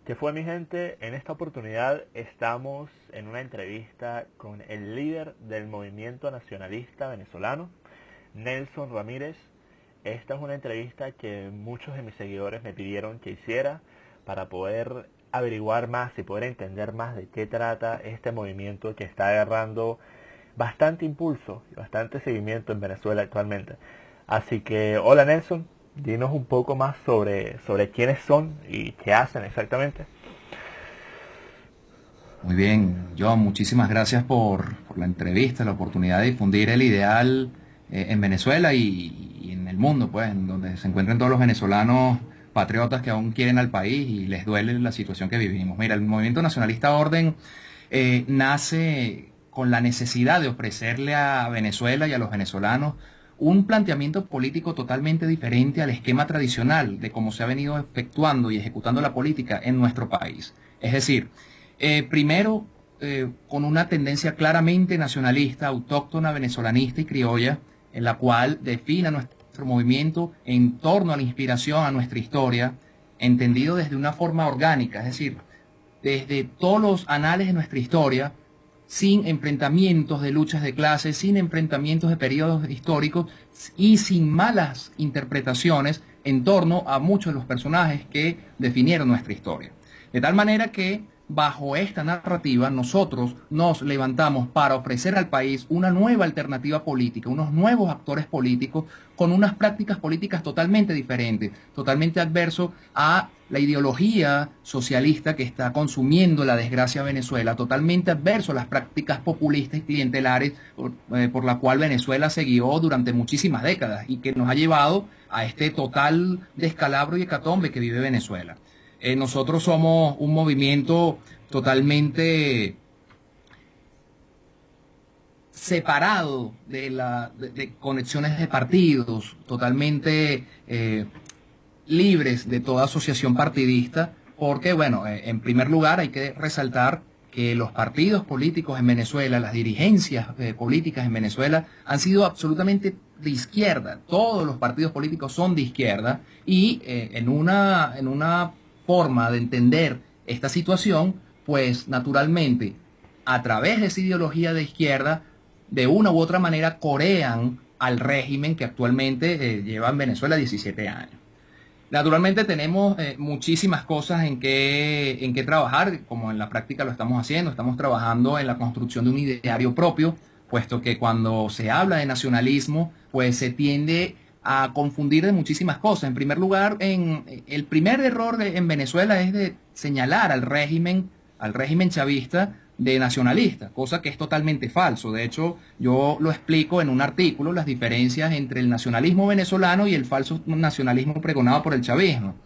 ¿Qué fue, mi gente? En esta oportunidad estamos en una entrevista con el líder del movimiento nacionalista venezolano, Nelson Ramírez. Esta es una entrevista que muchos de mis seguidores me pidieron que hiciera para poder averiguar más y poder entender más de qué trata este movimiento que está agarrando bastante impulso y bastante seguimiento en Venezuela actualmente. Así que, hola Nelson, dinos un poco más sobre quiénes son y qué hacen exactamente. Muy bien, John, muchísimas gracias por la entrevista, la oportunidad de difundir el ideal en Venezuela y en el mundo, pues, en donde se encuentran todos los venezolanos patriotas que aún quieren al país y les duele la situación que vivimos. Mira, el Movimiento Nacionalista Orden nace con la necesidad de ofrecerle a Venezuela y a los venezolanos un planteamiento político totalmente diferente al esquema tradicional de cómo se ha venido efectuando y ejecutando la política en nuestro país. Es decir, primero, con una tendencia claramente nacionalista, autóctona, venezolanista y criolla, en la cual define nuestro movimiento en torno a la inspiración a nuestra historia, entendido desde una forma orgánica, es decir, desde todos los anales de nuestra historia, sin enfrentamientos de luchas de clases, sin enfrentamientos de periodos históricos y sin malas interpretaciones en torno a muchos de los personajes que definieron nuestra historia. De tal manera que bajo esta narrativa nosotros nos levantamos para ofrecer al país una nueva alternativa política, unos nuevos actores políticos con unas prácticas políticas totalmente diferentes, totalmente adverso a la ideología socialista que está consumiendo la desgracia de Venezuela, totalmente adverso a las prácticas populistas y clientelares por la cual Venezuela se guió durante muchísimas décadas y que nos ha llevado a este total descalabro y hecatombe que vive Venezuela. Nosotros somos un movimiento totalmente separado de conexiones de partidos, totalmente libres de toda asociación partidista, porque, bueno, en primer lugar hay que resaltar que los partidos políticos en Venezuela, las dirigencias políticas en Venezuela han sido absolutamente de izquierda. Todos los partidos políticos son de izquierda y en una forma de entender esta situación, pues naturalmente, a través de esa ideología de izquierda, de una u otra manera corean al régimen que actualmente lleva en Venezuela 17 años. Naturalmente tenemos muchísimas cosas en que trabajar, como en la práctica lo estamos haciendo. Estamos trabajando en la construcción de un ideario propio, puesto que cuando se habla de nacionalismo, pues se tiende a confundir de muchísimas cosas. En primer lugar, el primer error en Venezuela es de señalar al régimen chavista de nacionalista, cosa que es totalmente falso. De hecho, yo lo explico en un artículo, las diferencias entre el nacionalismo venezolano y el falso nacionalismo pregonado por el chavismo.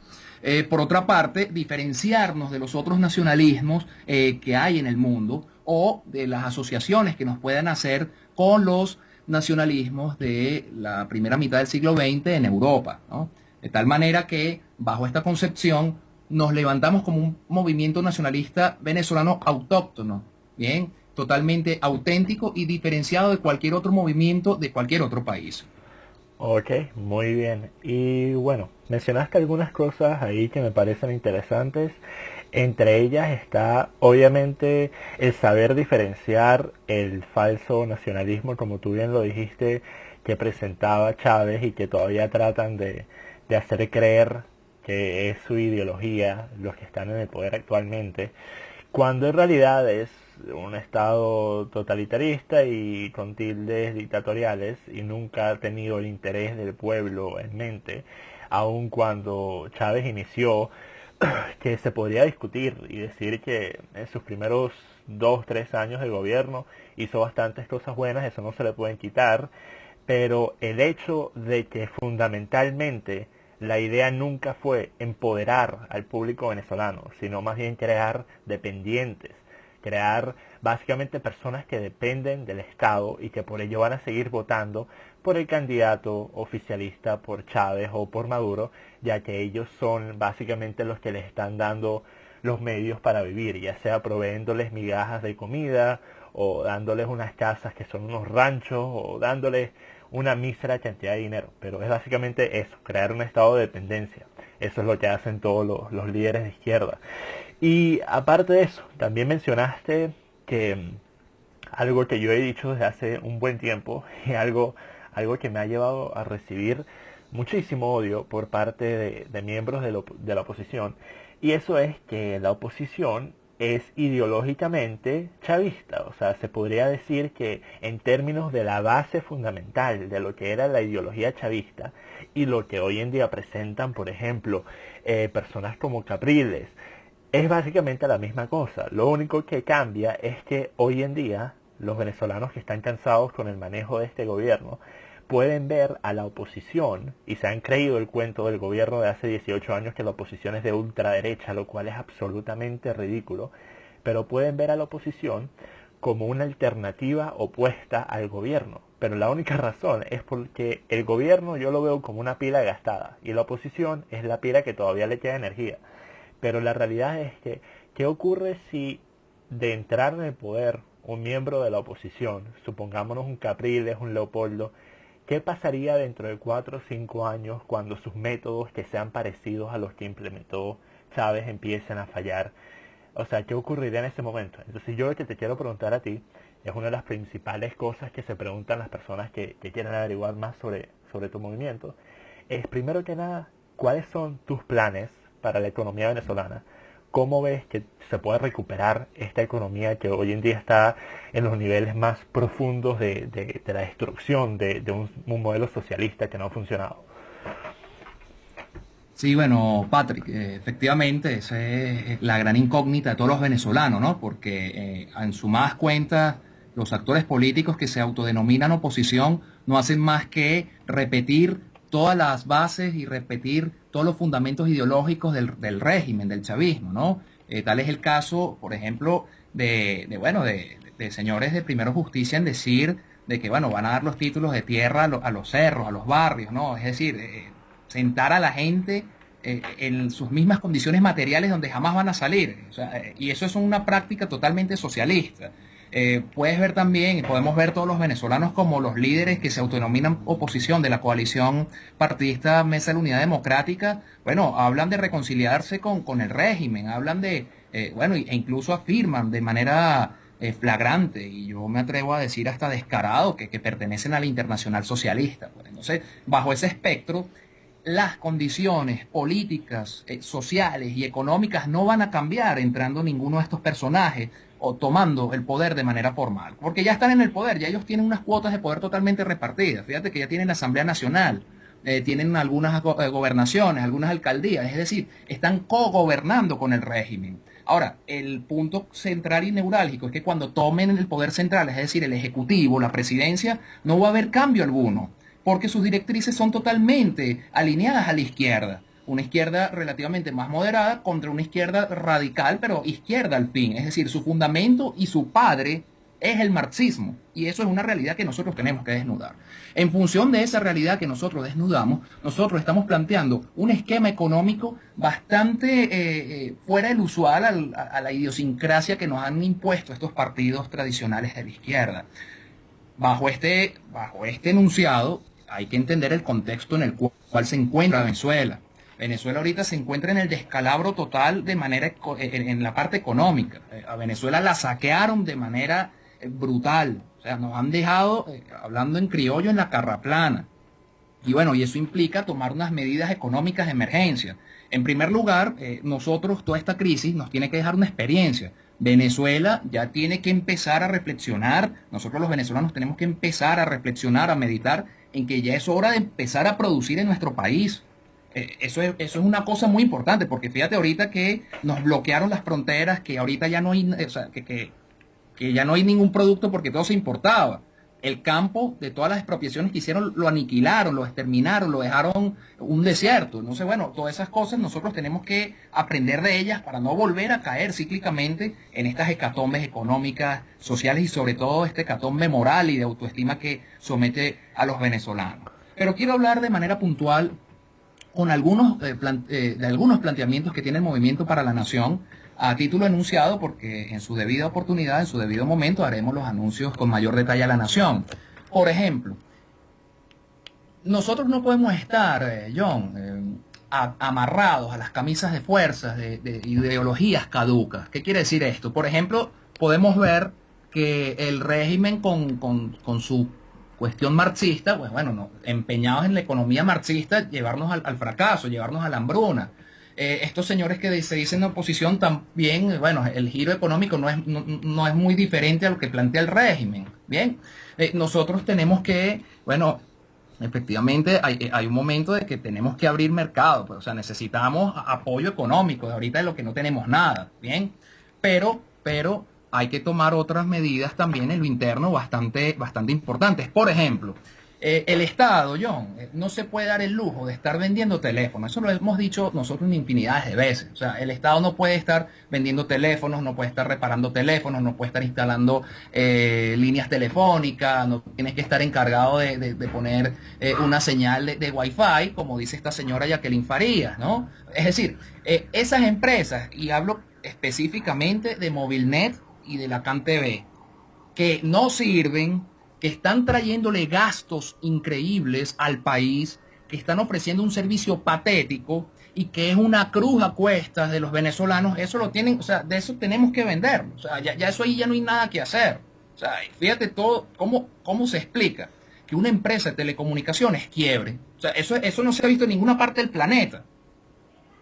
Por otra parte, diferenciarnos de los otros nacionalismos que hay en el mundo o de las asociaciones que nos puedan hacer con los nacionalismos de la primera mitad del siglo XX en Europa, ¿no? De tal manera que, bajo esta concepción, nos levantamos como un movimiento nacionalista venezolano autóctono, bien, totalmente auténtico y diferenciado de cualquier otro movimiento de cualquier otro país. Ok, muy bien. Y bueno, mencionaste algunas cosas ahí que me parecen interesantes. Entre ellas está, obviamente, el saber diferenciar el falso nacionalismo, como tú bien lo dijiste, que presentaba Chávez y que todavía tratan de hacer creer que es su ideología los que están en el poder actualmente, cuando en realidad es un estado totalitarista y con tildes dictatoriales y nunca ha tenido el interés del pueblo en mente, aun cuando Chávez inició, que se podría discutir y decir que en sus primeros 2, 3 años de gobierno hizo bastantes cosas buenas, eso no se le pueden quitar, pero el hecho de que fundamentalmente la idea nunca fue empoderar al público venezolano, sino más bien crear dependientes, crear básicamente personas que dependen del Estado y que por ello van a seguir votando por el candidato oficialista, por Chávez o por Maduro, ya que ellos son básicamente los que les están dando los medios para vivir, ya sea proveyéndoles migajas de comida o dándoles unas casas que son unos ranchos o dándoles una mísera cantidad de dinero, pero es básicamente eso, crear un estado de dependencia. Eso es lo que hacen todos los líderes de izquierda. Y aparte de eso, también mencionaste que algo que yo he dicho desde hace un buen tiempo y algo que me ha llevado a recibir muchísimo odio por parte de miembros de la oposición, y eso es que la oposición es ideológicamente chavista. O sea, se podría decir que en términos de la base fundamental de lo que era la ideología chavista y lo que hoy en día presentan, por ejemplo, personas como Capriles, es básicamente la misma cosa. Lo único que cambia es que hoy en día los venezolanos que están cansados con el manejo de este gobierno pueden ver a la oposición, y se han creído el cuento del gobierno de hace 18 años que la oposición es de ultraderecha, lo cual es absolutamente ridículo, pero pueden ver a la oposición como una alternativa opuesta al gobierno. Pero la única razón es porque el gobierno yo lo veo como una pila gastada y la oposición es la pila que todavía le queda energía. Pero la realidad es que, ¿qué ocurre si de entrar en el poder un miembro de la oposición, supongámonos un Capriles, un Leopoldo, qué pasaría dentro de 4 o 5 años cuando sus métodos que sean parecidos a los que implementó Chávez empiecen a fallar? O sea, ¿qué ocurriría en ese momento? Entonces yo lo que te quiero preguntar a ti es una de las principales cosas que se preguntan las personas que quieren averiguar más sobre tu movimiento. Es, primero que nada, ¿cuáles son tus planes para la economía venezolana? ¿Cómo ves que se puede recuperar esta economía que hoy en día está en los niveles más profundos de la destrucción de un modelo socialista que no ha funcionado? Sí, bueno, Patrick, efectivamente, esa es la gran incógnita de todos los venezolanos, ¿no? Porque en sumadas cuentas, los actores políticos que se autodenominan oposición no hacen más que repetir todas las bases y repetir todos los fundamentos ideológicos del régimen, del chavismo, ¿no? Tal es el caso, por ejemplo, de señores de Primero Justicia en decir de que, bueno, van a dar los títulos de tierra a los cerros, a los barrios, ¿no? Es decir, sentar a la gente en sus mismas condiciones materiales donde jamás van a salir. O sea, y eso es una práctica totalmente socialista. Puedes ver también, podemos ver todos los venezolanos como los líderes que se autodenominan oposición de la coalición partidista Mesa de la Unidad Democrática, bueno, hablan de reconciliarse con el régimen, hablan e incluso afirman de manera flagrante, y yo me atrevo a decir hasta descarado, que pertenecen a la Internacional Socialista. Pues, entonces, bajo ese espectro, las condiciones políticas, sociales y económicas no van a cambiar entrando ninguno de estos personajes o tomando el poder de manera formal, porque ya están en el poder, ya ellos tienen unas cuotas de poder totalmente repartidas. Fíjate que ya tienen la Asamblea Nacional, tienen algunas gobernaciones, algunas alcaldías, es decir, están cogobernando con el régimen. Ahora, el punto central y neurálgico es que cuando tomen el poder central, es decir, el Ejecutivo, la presidencia, no va a haber cambio alguno, porque sus directrices son totalmente alineadas a la izquierda. Una izquierda relativamente más moderada contra una izquierda radical, pero izquierda al fin. Es decir, su fundamento y su padre es el marxismo. Y eso es una realidad que nosotros tenemos que desnudar. En función de esa realidad que nosotros desnudamos, nosotros estamos planteando un esquema económico bastante fuera del usual a la idiosincrasia que nos han impuesto estos partidos tradicionales de la izquierda. Bajo este enunciado, hay que entender el contexto en el cual se encuentra Venezuela. Venezuela ahorita se encuentra en el descalabro total en la parte económica. A Venezuela la saquearon de manera brutal. O sea, nos han dejado, hablando en criollo, en la carraplana. Y bueno, y eso implica tomar unas medidas económicas de emergencia. En primer lugar, nosotros, toda esta crisis nos tiene que dejar una experiencia. Venezuela ya tiene que empezar a reflexionar, nosotros los venezolanos tenemos que empezar a reflexionar, a meditar en que ya es hora de empezar a producir en nuestro país. Eso es una cosa muy importante, porque fíjate ahorita que nos bloquearon las fronteras, que ahorita ya no hay, o sea, que ya no hay ningún producto porque todo se importaba. El campo, de todas las expropiaciones que hicieron, lo aniquilaron, lo exterminaron, lo dejaron un desierto. Entonces, bueno, todas esas cosas nosotros tenemos que aprender de ellas para no volver a caer cíclicamente en estas hecatombes económicas, sociales y sobre todo este hecatombe moral y de autoestima que somete a los venezolanos. Pero quiero hablar de manera puntual con algunos planteamientos que tiene el Movimiento para la Nación a título enunciado, porque en su debida oportunidad, en su debido momento, haremos los anuncios con mayor detalle a la Nación. Por ejemplo, nosotros no podemos estar, John, amarrados a las camisas de fuerzas de ideologías caducas. ¿Qué quiere decir esto? Por ejemplo, podemos ver que el régimen con su cuestión marxista, pues bueno, no, empeñados en la economía marxista, llevarnos al fracaso, llevarnos a la hambruna. Estos señores que se dicen oposición también, bueno, el giro económico no es muy diferente a lo que plantea el régimen. Bien, nosotros tenemos que, bueno, efectivamente hay un momento de que tenemos que abrir mercado, pues, o sea, necesitamos apoyo económico, de ahorita de lo que no tenemos nada, bien, pero hay que tomar otras medidas también en lo interno bastante importantes. Por ejemplo, el Estado, John, no se puede dar el lujo de estar vendiendo teléfonos. Eso lo hemos dicho nosotros en infinidades de veces. O sea, el Estado no puede estar vendiendo teléfonos, no puede estar reparando teléfonos, no puede estar instalando líneas telefónicas, no tienes que estar encargado de poner una señal de Wi-Fi, como dice esta señora Jacqueline Farías, ¿no? Es decir, esas empresas, y hablo específicamente de Movilnet y de la CanTV, que no sirven, que están trayéndole gastos increíbles al país, que están ofreciendo un servicio patético y que es una cruz a cuestas de los venezolanos, eso lo tienen, o sea, de eso tenemos que venderlo. O sea, ya eso ahí ya no hay nada que hacer. O sea, fíjate todo, cómo se explica que una empresa de telecomunicaciones quiebre. O sea, eso no se ha visto en ninguna parte del planeta.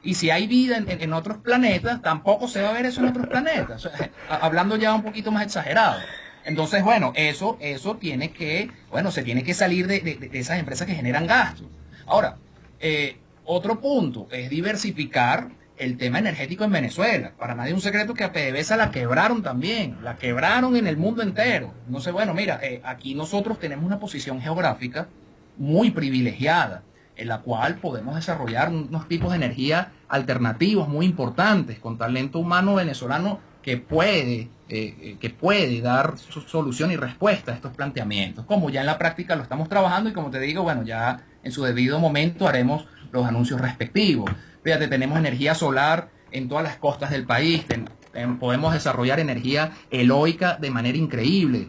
Y si hay vida en otros planetas, tampoco se va a ver eso en otros planetas. O sea, hablando ya un poquito más exagerado. Entonces, bueno, eso tiene que, bueno, se tiene que salir de esas empresas que generan gastos. Ahora, otro punto es diversificar el tema energético en Venezuela. Para nadie es un secreto que a PDVSA la quebraron también, la quebraron en el mundo entero. Entonces, bueno, mira, aquí nosotros tenemos una posición geográfica muy privilegiada, en la cual podemos desarrollar unos tipos de energía alternativos muy importantes, con talento humano venezolano que puede dar solución y respuesta a estos planteamientos, como ya en la práctica lo estamos trabajando y como te digo, bueno, ya en su debido momento haremos los anuncios respectivos. Fíjate, tenemos energía solar en todas las costas del país, podemos desarrollar energía eólica de manera increíble.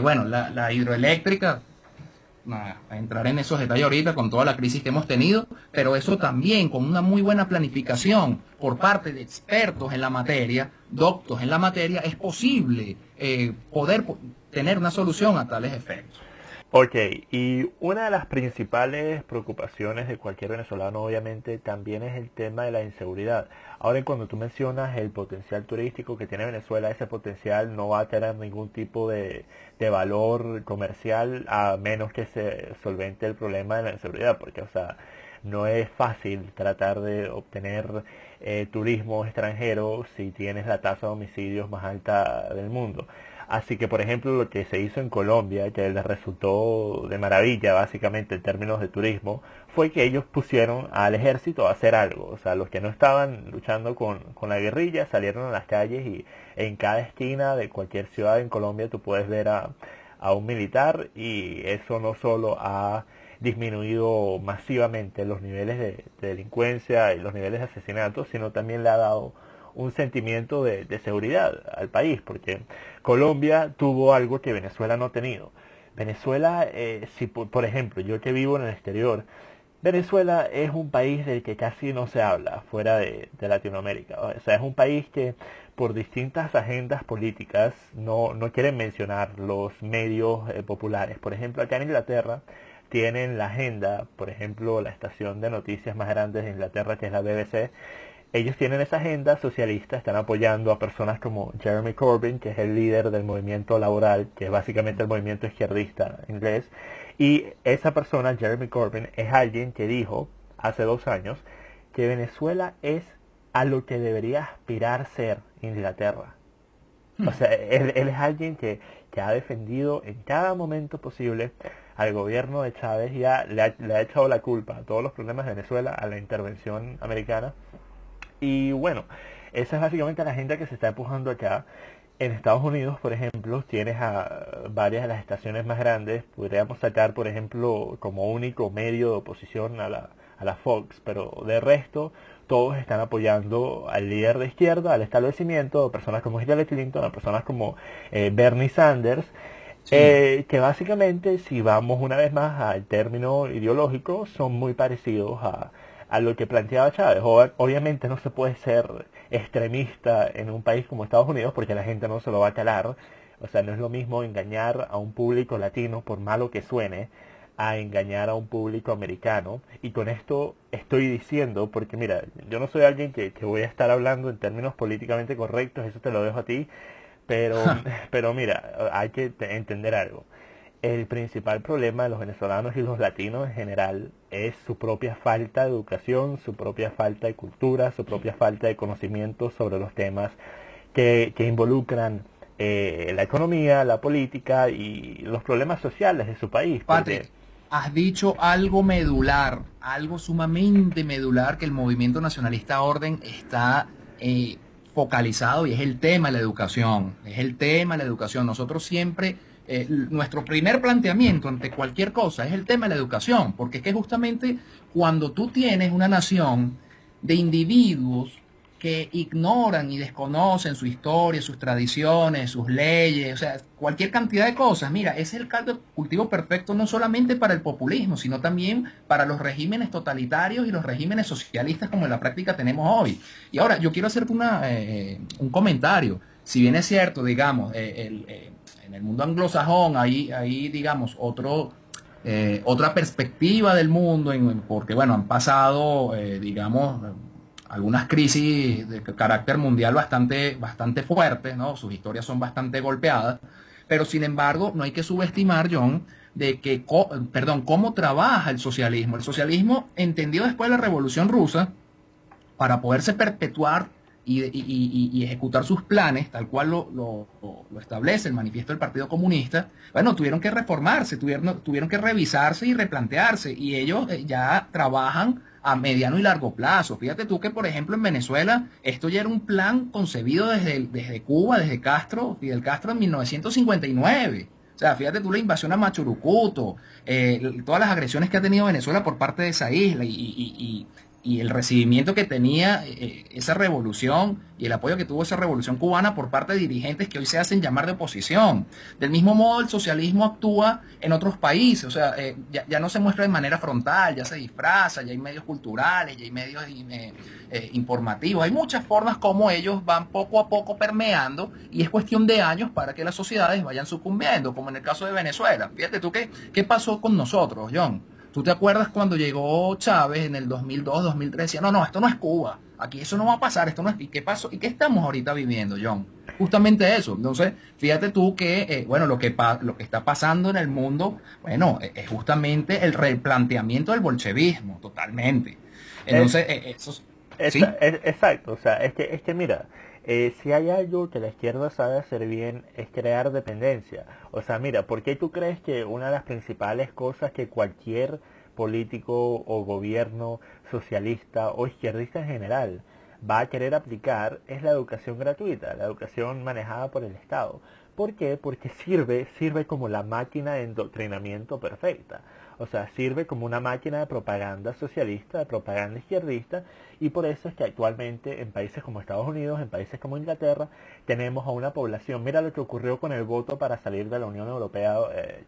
Bueno, la hidroeléctrica, a entrar en esos detalles ahorita con toda la crisis que hemos tenido, pero eso también con una muy buena planificación por parte de expertos en la materia, doctos en la materia, es posible poder tener una solución a tales efectos. Ok, y una de las principales preocupaciones de cualquier venezolano obviamente también es el tema de la inseguridad. Ahora cuando tú mencionas el potencial turístico que tiene Venezuela, ese potencial no va a tener ningún tipo de valor comercial a menos que se solvente el problema de la inseguridad, porque o sea, no es fácil tratar de obtener turismo extranjero si tienes la tasa de homicidios más alta del mundo. Así que, por ejemplo, lo que se hizo en Colombia, que les resultó de maravilla, básicamente, en términos de turismo, fue que ellos pusieron al ejército a hacer algo. O sea, los que no estaban luchando con la guerrilla salieron a las calles y en cada esquina de cualquier ciudad en Colombia tú puedes ver a un militar y eso no solo ha disminuido masivamente los niveles de delincuencia y los niveles de asesinatos, sino también le ha dado un sentimiento de seguridad al país, porque Colombia tuvo algo que Venezuela no ha tenido. Venezuela, si por ejemplo, yo que vivo en el exterior, Venezuela es un país del que casi no se habla fuera de Latinoamérica. O sea, es un país que por distintas agendas políticas no quieren mencionar los medios populares. Por ejemplo, acá en Inglaterra tienen la agenda, por ejemplo, la estación de noticias más grande de Inglaterra, que es la BBC, ellos tienen esa agenda socialista, están apoyando a personas como Jeremy Corbyn, que es el líder del movimiento laboral, que es básicamente el movimiento izquierdista inglés, y esa persona, Jeremy Corbyn, es alguien que dijo hace 2 años que Venezuela es a lo que debería aspirar ser Inglaterra. O sea, él es alguien que ha defendido en cada momento posible al gobierno de Chávez y le ha echado la culpa a todos los problemas de Venezuela a la intervención americana. Y bueno, esa es básicamente la agenda que se está empujando acá. En Estados Unidos, por ejemplo, tienes a varias de las estaciones más grandes. Podríamos sacar, por ejemplo, como único medio de oposición a la Fox, pero de resto, todos están apoyando al líder de izquierda, al establecimiento, a personas como Hillary Clinton, a personas como Bernie Sanders. Sí. Que básicamente, si vamos una vez más al término ideológico, son muy parecidos a lo que planteaba Chávez. Obviamente no se puede ser extremista en un país como Estados Unidos porque la gente no se lo va a calar. O sea, no es lo mismo engañar a un público latino, por malo que suene, a engañar a un público americano. Y con esto estoy diciendo, porque mira, yo no soy alguien que voy a estar hablando en términos políticamente correctos, eso te lo dejo a ti, pero, pero mira, hay que entender algo. El principal problema de los venezolanos y los latinos en general es su propia falta de educación, su propia falta de cultura, su propia falta de conocimiento sobre los temas que involucran la economía, la política y los problemas sociales de su país. Porque, Patrick, has dicho algo medular, algo sumamente medular que el movimiento nacionalista orden está focalizado y es el tema de la educación. Es el tema de la educación. Nosotros siempre, nuestro primer planteamiento ante cualquier cosa es el tema de la educación, porque es que justamente cuando tú tienes una nación de individuos que ignoran y desconocen su historia, sus tradiciones, sus leyes, o sea, cualquier cantidad de cosas. Mira, ese es el caldo de cultivo perfecto no solamente para el populismo, sino también para los regímenes totalitarios y los regímenes socialistas como en la práctica tenemos hoy. Y ahora, yo quiero hacerte un comentario. Si bien es cierto, digamos, en el mundo anglosajón hay digamos, otra perspectiva del mundo, porque, bueno, han pasado, digamos, algunas crisis de carácter mundial bastante fuertes, ¿no? Sus historias son bastante golpeadas, pero sin embargo no hay que subestimar, John, de que, perdón, cómo trabaja el socialismo. El socialismo entendió después de la Revolución Rusa para poderse perpetuar y ejecutar sus planes, tal cual lo establece el manifiesto del Partido Comunista. Bueno, tuvieron que reformarse, tuvieron que revisarse y replantearse, y ellos ya trabajan a mediano y largo plazo. Fíjate tú que, por ejemplo, en Venezuela, esto ya era un plan concebido desde Cuba, desde Castro, Fidel Castro en 1959. O sea, fíjate tú la invasión a Machurucuto, todas las agresiones que ha tenido Venezuela por parte de esa isla y el recibimiento que tenía esa revolución y el apoyo que tuvo esa revolución cubana por parte de dirigentes que hoy se hacen llamar de oposición. Del mismo modo, el socialismo actúa en otros países, o sea, ya no se muestra de manera frontal, ya se disfraza, ya hay medios culturales, ya hay medios informativos, hay muchas formas como ellos van poco a poco permeando y es cuestión de años para que las sociedades vayan sucumbiendo, como en el caso de Venezuela. Fíjate tú qué pasó con nosotros, John. ¿Tú te acuerdas cuando llegó Chávez en el 2002, 2003? Decía, no, no, esto no es Cuba. Aquí eso no va a pasar, esto no es... ¿Y qué pasó? ¿Y qué estamos ahorita viviendo, John? Justamente eso. Entonces, fíjate tú que, bueno, lo que está pasando en el mundo, bueno, es justamente el replanteamiento del bolchevismo, totalmente. es, Entonces, eso... ¿Sí? exacto, o sea, es que mira, si hay algo que la izquierda sabe hacer bien es crear dependencia. O sea, mira, ¿por qué tú crees que una de las principales cosas que cualquier político o gobierno socialista o izquierdista en general va a querer aplicar es la educación gratuita, la educación manejada por el Estado? ¿Por qué? Porque sirve como la máquina de endoctrinamiento perfecta. O sea, sirve como una máquina de propaganda socialista, de propaganda izquierdista, y por eso es que actualmente en países como Estados Unidos, en países como Inglaterra, tenemos a una población, mira lo que ocurrió con el voto para salir de la Unión Europea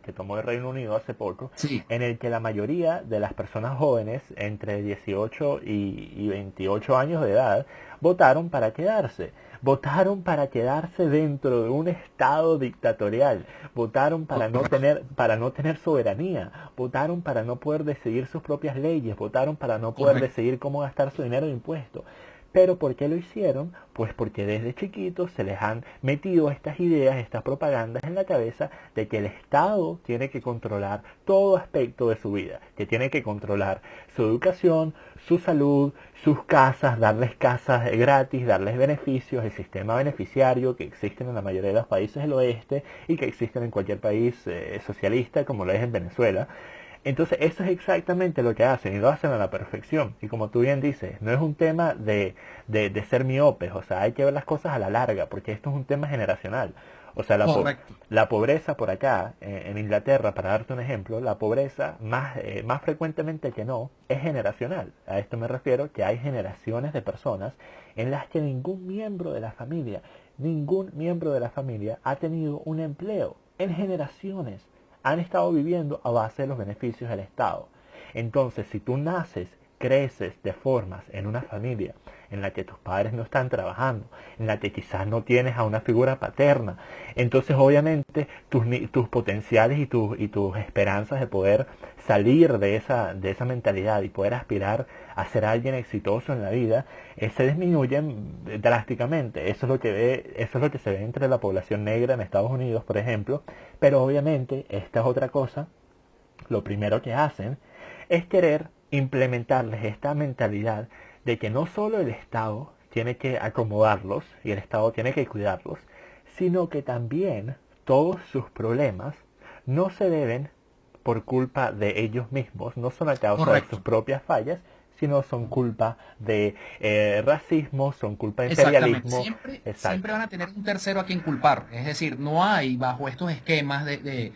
que tomó el Reino Unido hace poco, Sí, en el que la mayoría de las personas jóvenes entre 18 y 28 años de edad votaron para quedarse. Votaron para quedarse dentro de un estado dictatorial, votaron para no tener soberanía, votaron para no poder decidir sus propias leyes, votaron para no poder correcto. decidir cómo gastar su dinero de impuestos. Pero ¿por qué lo hicieron? Pues porque desde chiquitos se les han metido estas ideas, estas propagandas en la cabeza de que el Estado tiene que controlar todo aspecto de su vida, que tiene que controlar su educación, su salud, sus casas, darles casas gratis, darles beneficios, el sistema beneficiario que existen en la mayoría de los países del oeste y que existen en cualquier país socialista como lo es en Venezuela. Entonces eso es exactamente lo que hacen y lo hacen a la perfección. Y como tú bien dices, no es un tema de ser miopes, o sea, hay que ver las cosas a la larga, porque esto es un tema generacional. O sea, Correcto. la pobreza por acá, en Inglaterra, para darte un ejemplo, la pobreza más frecuentemente que no es generacional. A esto me refiero que hay generaciones de personas en las que ningún miembro de la familia ha tenido un empleo. en generaciones han estado viviendo a base de los beneficios del Estado. Entonces, si tú naces, creces, te formas en una familia en la que tus padres no están trabajando, en la que quizás no tienes a una figura paterna, entonces obviamente tus potenciales y tus esperanzas de poder salir de esa mentalidad y poder aspirar a ser alguien exitoso en la vida, se disminuyen drásticamente. Eso es lo que se ve entre la población negra en Estados Unidos, por ejemplo, pero obviamente esta es otra cosa. Lo primero que hacen es querer implementarles esta mentalidad de que no solo el Estado tiene que acomodarlos y el Estado tiene que cuidarlos, sino que también todos sus problemas no se deben por culpa de ellos mismos, no son a causa de sus propias fallas, sino son culpa de racismo, son culpa de imperialismo. Siempre van a tener un tercero a quien culpar. Es decir, no hay bajo estos esquemas de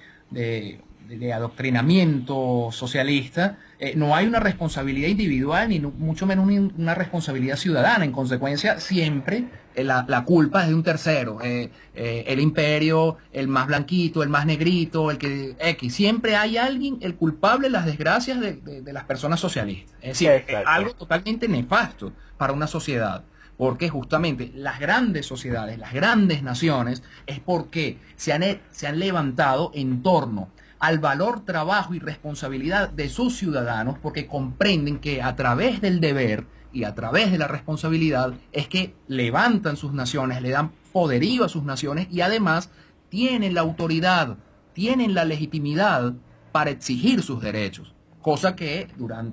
adoctrinamiento socialista, no hay una responsabilidad individual ni mucho menos una responsabilidad ciudadana. En consecuencia, siempre la culpa es de un tercero, el imperio, el más blanquito, el más negrito, el que X. Siempre hay alguien, el culpable de las desgracias de las personas socialistas. Es decir, es algo totalmente nefasto para una sociedad. Porque justamente las grandes sociedades, las grandes naciones, es porque se han levantado en torno al valor, trabajo y responsabilidad de sus ciudadanos, porque comprenden que a través del deber y a través de la responsabilidad es que levantan sus naciones, le dan poderío a sus naciones y además tienen la autoridad, tienen la legitimidad para exigir sus derechos. Cosa que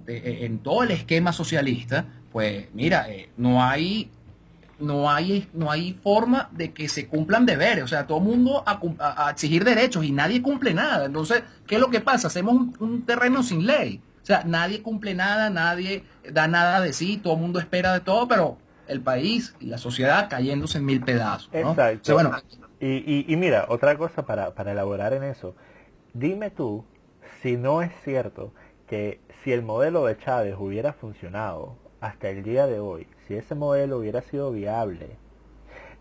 en todo el esquema socialista, pues mira, no hay forma de que se cumplan deberes. O sea, todo el mundo a exigir derechos y nadie cumple nada. Entonces, ¿qué es lo que pasa? Hacemos un terreno sin ley. O sea, nadie cumple nada, nadie da nada de sí, todo el mundo espera de todo, pero el país y la sociedad cayéndose en mil pedazos, ¿no? Exacto. O sea, bueno, y mira, otra cosa para elaborar en eso. Dime tú si no es cierto que si el modelo de Chávez hubiera funcionado hasta el día de hoy, si ese modelo hubiera sido viable,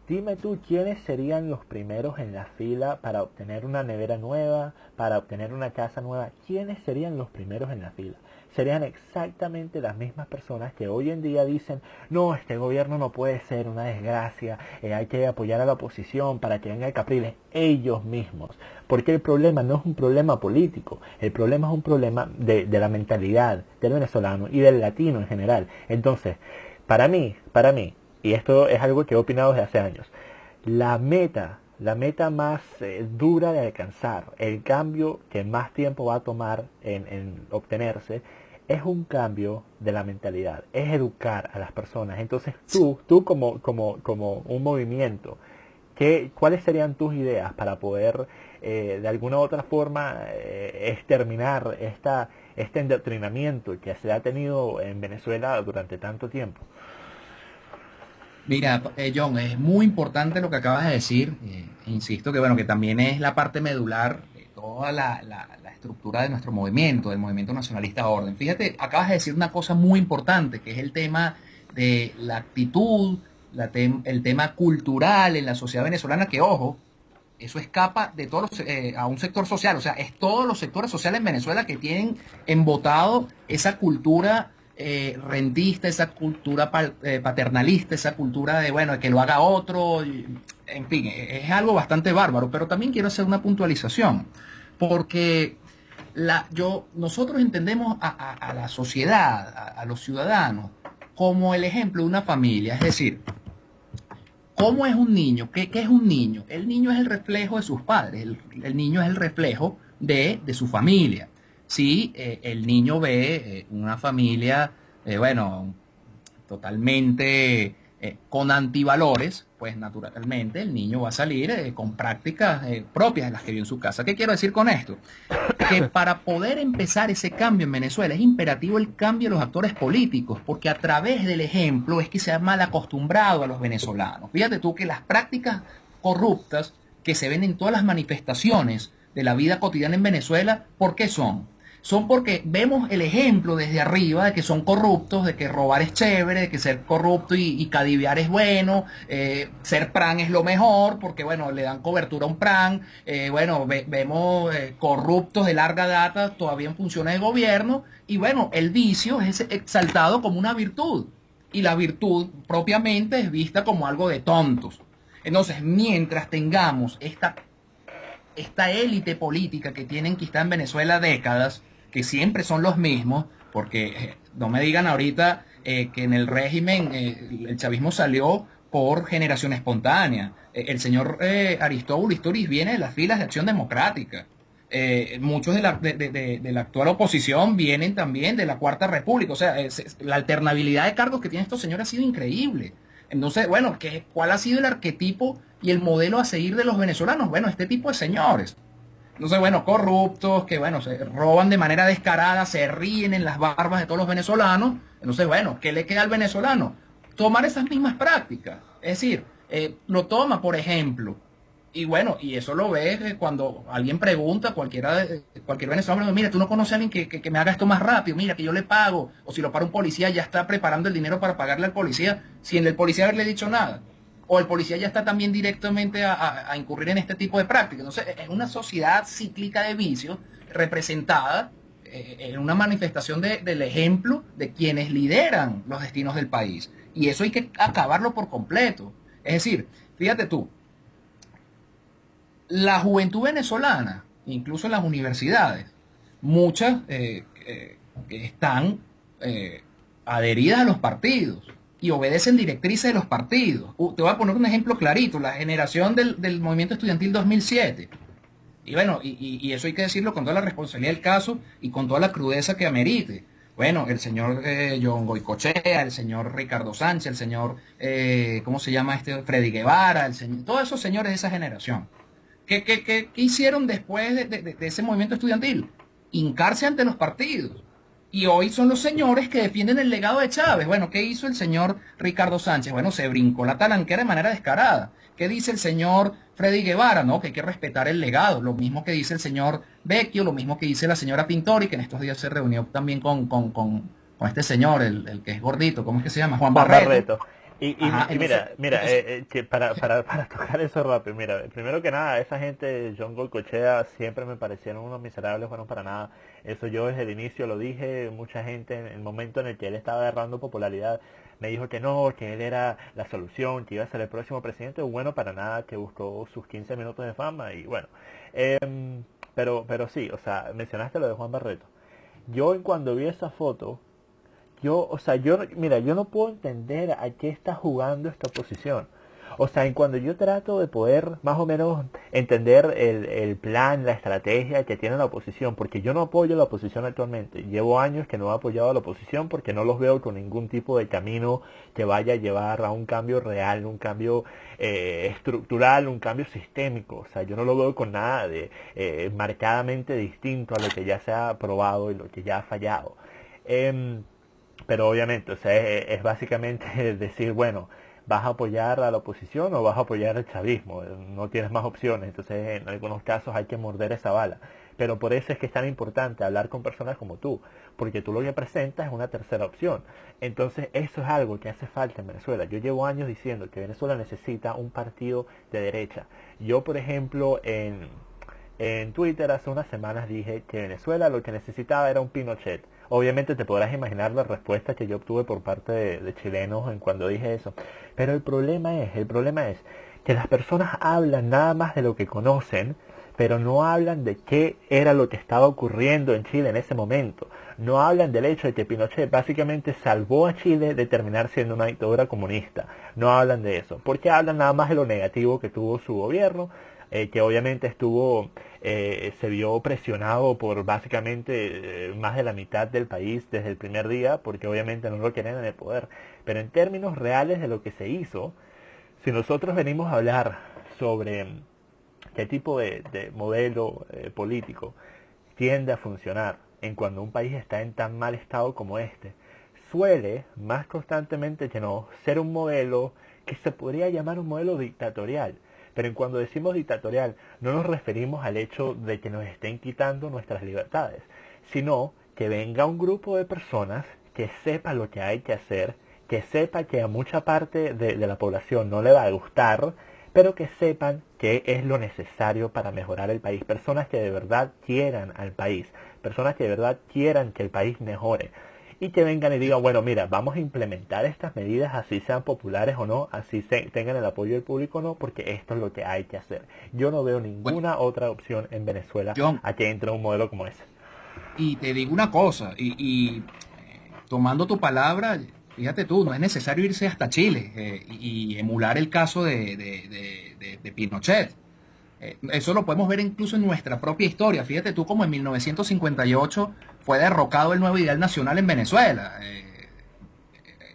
dime tú quiénes serían los primeros en la fila para obtener una nevera nueva, para obtener una casa nueva. ¿Quiénes serían los primeros en la fila? Serían exactamente las mismas personas que hoy en día dicen, no, este gobierno no puede ser una desgracia, hay que apoyar a la oposición para que venga el Capriles. Ellos mismos. Porque el problema no es un problema político, el problema es un problema de la mentalidad del venezolano y del latino en general. Entonces, para mí, y esto es algo que he opinado desde hace años, la meta más dura de alcanzar, el cambio que más tiempo va a tomar en obtenerse, es un cambio de la mentalidad, es educar a las personas. Entonces tú como un movimiento, ¿cuáles serían tus ideas para poder de alguna u otra forma exterminar este endoctrinamiento que se ha tenido en Venezuela durante tanto tiempo? mira, John, es muy importante lo que acabas de decir. Insisto que bueno, que también es la parte medular de toda la estructura de nuestro movimiento, del movimiento nacionalista orden. Fíjate, acabas de decir una cosa muy importante, que es el tema de la actitud, el tema cultural en la sociedad venezolana, que ojo, eso escapa de todos a un sector social. O sea, es todos los sectores sociales en Venezuela que tienen embotado esa cultura rentista, esa cultura paternalista, esa cultura de, bueno, que lo haga otro, en fin, es algo bastante bárbaro. Pero también quiero hacer una puntualización, porque nosotros entendemos a la sociedad, a los ciudadanos, como el ejemplo de una familia. Es decir, ¿cómo es un niño? ¿Qué es un niño? El niño es el reflejo de sus padres, el niño es el reflejo de su familia. Si el niño ve una familia, bueno, totalmente con antivalores, pues naturalmente el niño va a salir con prácticas propias de las que vio en su casa. ¿Qué quiero decir con esto? Que para poder empezar ese cambio en Venezuela es imperativo el cambio de los actores políticos, porque a través del ejemplo es que se ha mal acostumbrado a los venezolanos. Fíjate tú que las prácticas corruptas que se ven en todas las manifestaciones de la vida cotidiana en Venezuela, ¿por qué son? son porque vemos el ejemplo desde arriba de que son corruptos, de que robar es chévere, de que ser corrupto y cadiviar es bueno, ser PRAN es lo mejor, porque bueno, le dan cobertura a un PRAN, bueno, vemos corruptos de larga data todavía en funciones de gobierno, y bueno, el vicio es exaltado como una virtud, y la virtud propiamente es vista como algo de tontos. Entonces, mientras tengamos esta élite política que tienen que estar en Venezuela décadas, que siempre son los mismos, porque no me digan ahorita que en el régimen el chavismo salió por generación espontánea. El señor Aristóbulo Isturiz viene de las filas de Acción Democrática. Muchos de la actual oposición vienen también de la Cuarta República. O sea, la alternabilidad de cargos que tienen estos señores ha sido increíble. Entonces, bueno, ¿cuál ha sido el arquetipo y el modelo a seguir de los venezolanos? Bueno, este tipo de señores. Entonces, bueno, corruptos, que bueno, se roban de manera descarada, se ríen en las barbas de todos los venezolanos. Entonces, bueno, ¿qué le queda al venezolano? Tomar esas mismas prácticas. Es decir, lo toma, por ejemplo, y bueno, y eso lo ves cuando alguien pregunta, cualquier venezolano, mira, tú no conoces a alguien que me haga esto más rápido, mira, que yo le pago, o si lo para un policía, ya está preparando el dinero para pagarle al policía, sin el policía haberle dicho nada. O el policía ya está también directamente a incurrir en este tipo de prácticas. Entonces, es una sociedad cíclica de vicios representada en una manifestación del ejemplo de quienes lideran los destinos del país. Y eso hay que acabarlo por completo. Es decir, fíjate tú, la juventud venezolana, incluso en las universidades, muchas están adheridas a los partidos y obedecen directrices de los partidos. Te voy a poner un ejemplo clarito, la generación del movimiento estudiantil 2007. Y bueno, y eso hay que decirlo con toda la responsabilidad del caso y con toda la crudeza que amerite. Bueno, el señor John Goicochea, el señor Ricardo Sánchez, el señor, ¿cómo se llama este? Freddy Guevara, todos esos señores de esa generación. ¿Qué hicieron después de ese movimiento estudiantil? Hincarse ante los partidos. Y hoy son los señores que defienden el legado de Chávez. Bueno, ¿qué hizo el señor Ricardo Sánchez? Bueno, se brincó la talanquera de manera descarada. ¿Qué dice el señor Freddy Guevara? No, que hay que respetar el legado. Lo mismo que dice el señor Vecchio, lo mismo que dice la señora Pintori, que en estos días se reunió también con este señor, el que es gordito, ¿cómo es que se llama? Juan Barreto. Ajá, y mira, que para tocar eso rápido, mira, primero que nada, esa gente, John Goicoechea, siempre me parecieron unos miserables, bueno, para nada. Eso yo desde el inicio lo dije, mucha gente en el momento en el que él estaba agarrando popularidad me dijo que no, que él era la solución, que iba a ser el próximo presidente, bueno, para nada, que buscó sus 15 minutos de fama y bueno. Pero sí, o sea, mencionaste lo de Juan Barreto. Yo cuando vi esa foto, mira, yo no puedo entender a qué está jugando esta oposición. O sea, en cuando yo trato de poder más o menos entender el plan, la estrategia que tiene la oposición, porque yo no apoyo a la oposición actualmente. Llevo años que no he apoyado a la oposición porque no los veo con ningún tipo de camino que vaya a llevar a un cambio real, un cambio estructural, un cambio sistémico. O sea, yo no lo veo con nada de marcadamente distinto a lo que ya se ha aprobado y lo que ya ha fallado. Pero obviamente, o sea, es básicamente decir, bueno, vas a apoyar a la oposición o vas a apoyar al chavismo, no tienes más opciones, entonces en algunos casos hay que morder esa bala. Pero por eso es que es tan importante hablar con personas como tú, porque tú lo que presentas es una tercera opción. Entonces eso es algo que hace falta en Venezuela. Yo llevo años diciendo que Venezuela necesita un partido de derecha. Yo, por ejemplo, en Twitter hace unas semanas dije que Venezuela lo que necesitaba era un Pinochet. Obviamente te podrás imaginar la respuesta que yo obtuve por parte de chilenos en cuando dije eso. Pero el problema es que las personas hablan nada más de lo que conocen, pero no hablan de qué era lo que estaba ocurriendo en Chile en ese momento. No hablan del hecho de que Pinochet básicamente salvó a Chile de terminar siendo una dictadura comunista. No hablan de eso, porque hablan nada más de lo negativo que tuvo su gobierno, que obviamente se vio presionado por básicamente más de la mitad del país desde el primer día, porque obviamente no lo querían en el poder. Pero en términos reales de lo que se hizo, si nosotros venimos a hablar sobre qué tipo de modelo político tiende a funcionar en cuando un país está en tan mal estado como este, suele, más constantemente que no, ser un modelo que se podría llamar un modelo dictatorial. Pero en cuando decimos dictatorial, no nos referimos al hecho de que nos estén quitando nuestras libertades, sino que venga un grupo de personas que sepa lo que hay que hacer, que sepa que a mucha parte de la población no le va a gustar, pero que sepan que es lo necesario para mejorar el país. Personas que de verdad quieran al país, personas que de verdad quieran que el país mejore. Y que vengan y digan, bueno, mira, vamos a implementar estas medidas, así sean populares o no, así tengan el apoyo del público o no, porque esto es lo que hay que hacer. Yo no veo Bueno, ninguna otra opción en Venezuela John, a que entre un modelo como ese. y te digo una cosa, tomando tu palabra, fíjate tú, no es necesario irse hasta Chile y emular el caso de Pinochet. Eso lo podemos ver incluso en nuestra propia historia. Fíjate tú como en 1958 fue derrocado el nuevo ideal nacional en Venezuela.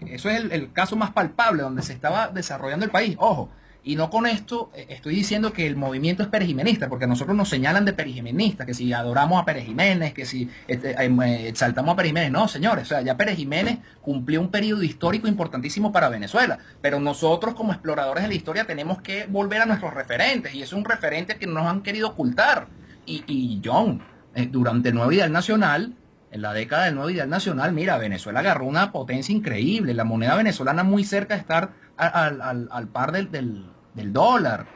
Eso es el caso más palpable donde se estaba desarrollando el país. Ojo, y no con esto estoy diciendo que el movimiento es perejimenista, porque a nosotros nos señalan de perejimenistas, que si adoramos a Pérez Jiménez, que si exaltamos a Pérez Jiménez. No, señores, o sea, ya Pérez Jiménez cumplió un periodo histórico importantísimo para Venezuela, pero nosotros como exploradores de la historia tenemos que volver a nuestros referentes, y es un referente que nos han querido ocultar. Y John, durante el nuevo ideal nacional, en la década del nuevo ideal nacional, mira, Venezuela agarró una potencia increíble, la moneda venezolana muy cerca de estar al par del dólar.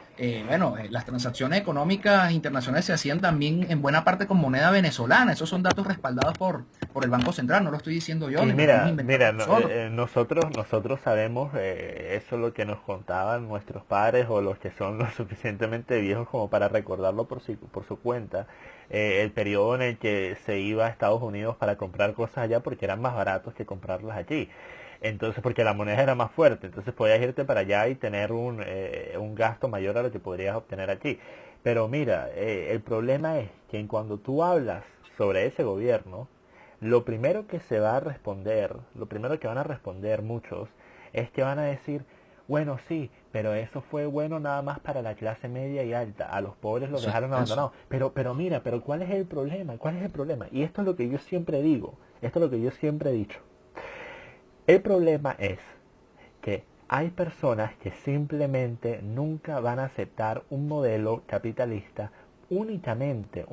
Las transacciones económicas internacionales se hacían también en buena parte con moneda venezolana. Esos son datos respaldados por el Banco Central, no lo estoy diciendo yo, Y ni lo estamos mira, inventando nosotros. nosotros sabemos, eso es lo que nos contaban nuestros padres o los que son lo suficientemente viejos como para recordarlo por su cuenta. El periodo en el que se iba a Estados Unidos para comprar cosas allá porque eran más baratos que comprarlas aquí. Entonces, porque la moneda era más fuerte, entonces podías irte para allá y tener un gasto mayor a lo que podrías obtener aquí. Pero mira, el problema es que cuando tú hablas sobre ese gobierno, lo primero que se va a responder, lo primero que van a responder muchos, es que van a decir, bueno, sí, pero eso fue bueno nada más para la clase media y alta, a los pobres los dejaron Eso. abandonados. Pero mira, pero ¿cuál es el problema? ¿Cuál es el problema? Y esto es lo que yo siempre digo, esto es lo que yo siempre he dicho. El problema es que hay personas que simplemente nunca van a aceptar un modelo capitalista únicamente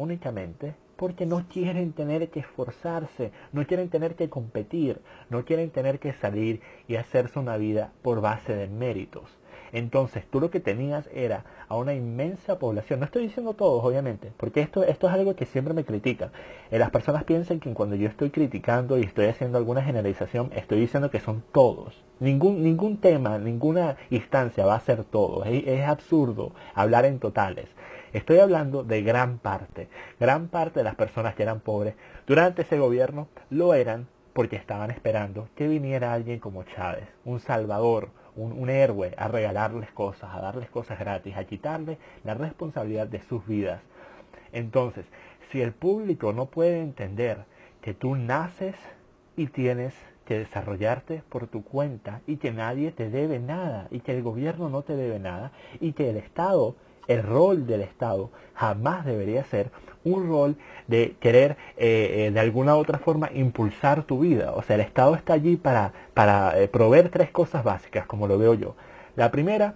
porque no quieren tener que esforzarse, no quieren tener que competir, no quieren tener que salir y hacerse una vida por base de méritos. Entonces tú lo que tenías era a una inmensa población, no estoy diciendo todos obviamente, porque esto es algo que siempre me critican. Las personas piensan que cuando yo estoy criticando y estoy haciendo alguna generalización, estoy diciendo que son todos. Ningún tema, ninguna instancia va a ser todo. Es absurdo hablar en totales. Estoy hablando de gran parte. Gran parte de las personas que eran pobres durante ese gobierno lo eran porque estaban esperando que viniera alguien como Chávez, un salvador, un héroe, a regalarles cosas, a darles cosas gratis, a quitarles la responsabilidad de sus vidas. Entonces, si el público no puede entender que tú naces y tienes que desarrollarte por tu cuenta y que nadie te debe nada y que el gobierno no te debe nada y que el Estado, el rol del Estado jamás debería ser un rol de querer de alguna u otra forma impulsar tu vida. O sea, el Estado está allí para proveer tres cosas básicas, como lo veo yo. La primera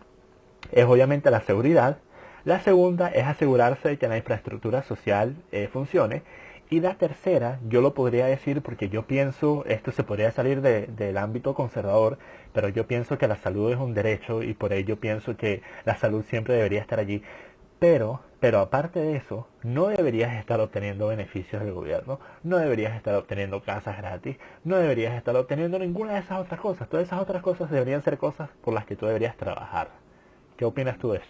es obviamente la seguridad. La segunda es asegurarse de que la infraestructura social funcione. Y la tercera, yo lo podría decir porque yo pienso, esto se podría salir del ámbito conservador, pero yo pienso que la salud es un derecho y por ello pienso que la salud siempre debería estar allí. Pero aparte de eso, no deberías estar obteniendo beneficios del gobierno, no deberías estar obteniendo casas gratis, no deberías estar obteniendo ninguna de esas otras cosas. Todas esas otras cosas deberían ser cosas por las que tú deberías trabajar. ¿Qué opinas tú de eso?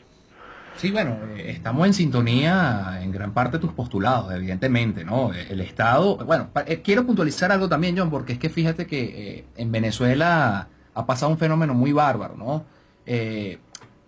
Sí, bueno, estamos en sintonía en gran parte de tus postulados, evidentemente, ¿no? El Estado, bueno, quiero puntualizar algo también, John, porque es que fíjate que en Venezuela ha pasado un fenómeno muy bárbaro, ¿no?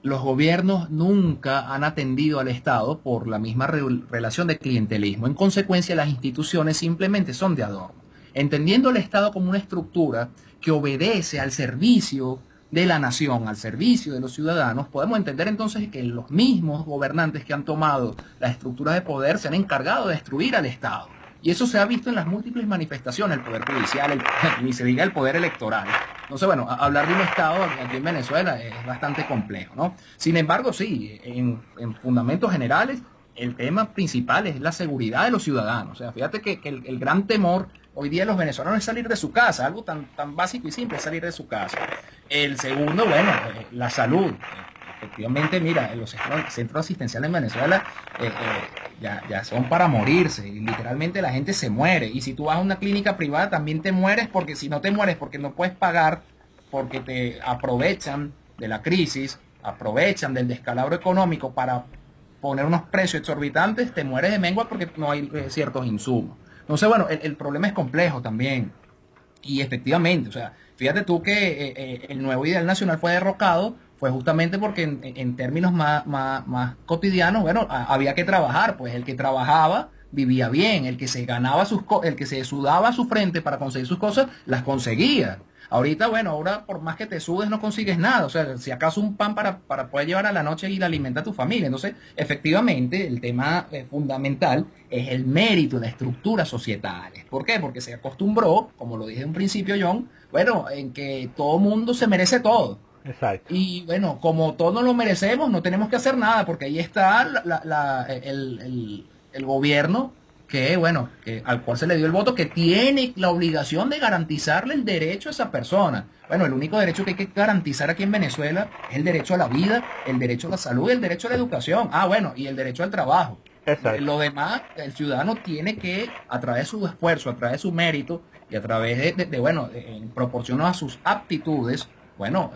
Los gobiernos nunca han atendido al Estado por la misma relación de clientelismo. En consecuencia, las instituciones simplemente son de adorno. Entendiendo el Estado como una estructura que obedece al servicio de la nación, al servicio de los ciudadanos, podemos entender entonces que los mismos gobernantes que han tomado las estructuras de poder se han encargado de destruir al Estado. Y eso se ha visto en las múltiples manifestaciones, el poder judicial, ni se diga el poder electoral. Entonces, bueno, hablar de un Estado aquí en Venezuela es bastante complejo, ¿no? Sin embargo, sí, en fundamentos generales, el tema principal es la seguridad de los ciudadanos. O sea, fíjate que el gran temor hoy día de los venezolanos es salir de su casa, algo tan básico y simple es salir de su casa. El segundo, bueno, la salud. Efectivamente, mira, los centros asistenciales en Venezuela ya son para morirse. Y literalmente la gente se muere. Y si tú vas a una clínica privada también te mueres, porque si no te mueres porque no puedes pagar, porque te aprovechan de la crisis, aprovechan del descalabro económico para poner unos precios exorbitantes, te mueres de mengua porque no hay ciertos insumos. Entonces, bueno, el problema es complejo también. Y efectivamente, o sea, fíjate tú que el nuevo ideal nacional fue derrocado, fue justamente porque en términos más cotidianos, bueno, había que trabajar, pues el que trabajaba vivía bien, el que se ganaba el que se sudaba su frente para conseguir sus cosas, las conseguía. Ahorita, bueno, ahora por más que te sudes no consigues nada, o sea, si acaso un pan para poder llevar a la noche y alimentar a tu familia. Entonces, efectivamente, el tema fundamental es el mérito, las estructuras societales. ¿Por qué? Porque se acostumbró, como lo dije en un principio, John, bueno, en que todo mundo se merece todo. Exacto. Y bueno, como todos nos lo merecemos, no tenemos que hacer nada, porque ahí está el gobierno que, bueno, al cual se le dio el voto, que tiene la obligación de garantizarle el derecho a esa persona. Bueno, el único derecho que hay que garantizar aquí en Venezuela es el derecho a la vida, el derecho a la salud y el derecho a la educación. Ah, bueno, y el derecho al trabajo. Exacto. Lo demás, el ciudadano tiene que, a través de su esfuerzo, a través de su mérito y a través bueno, en proporción a sus aptitudes, bueno,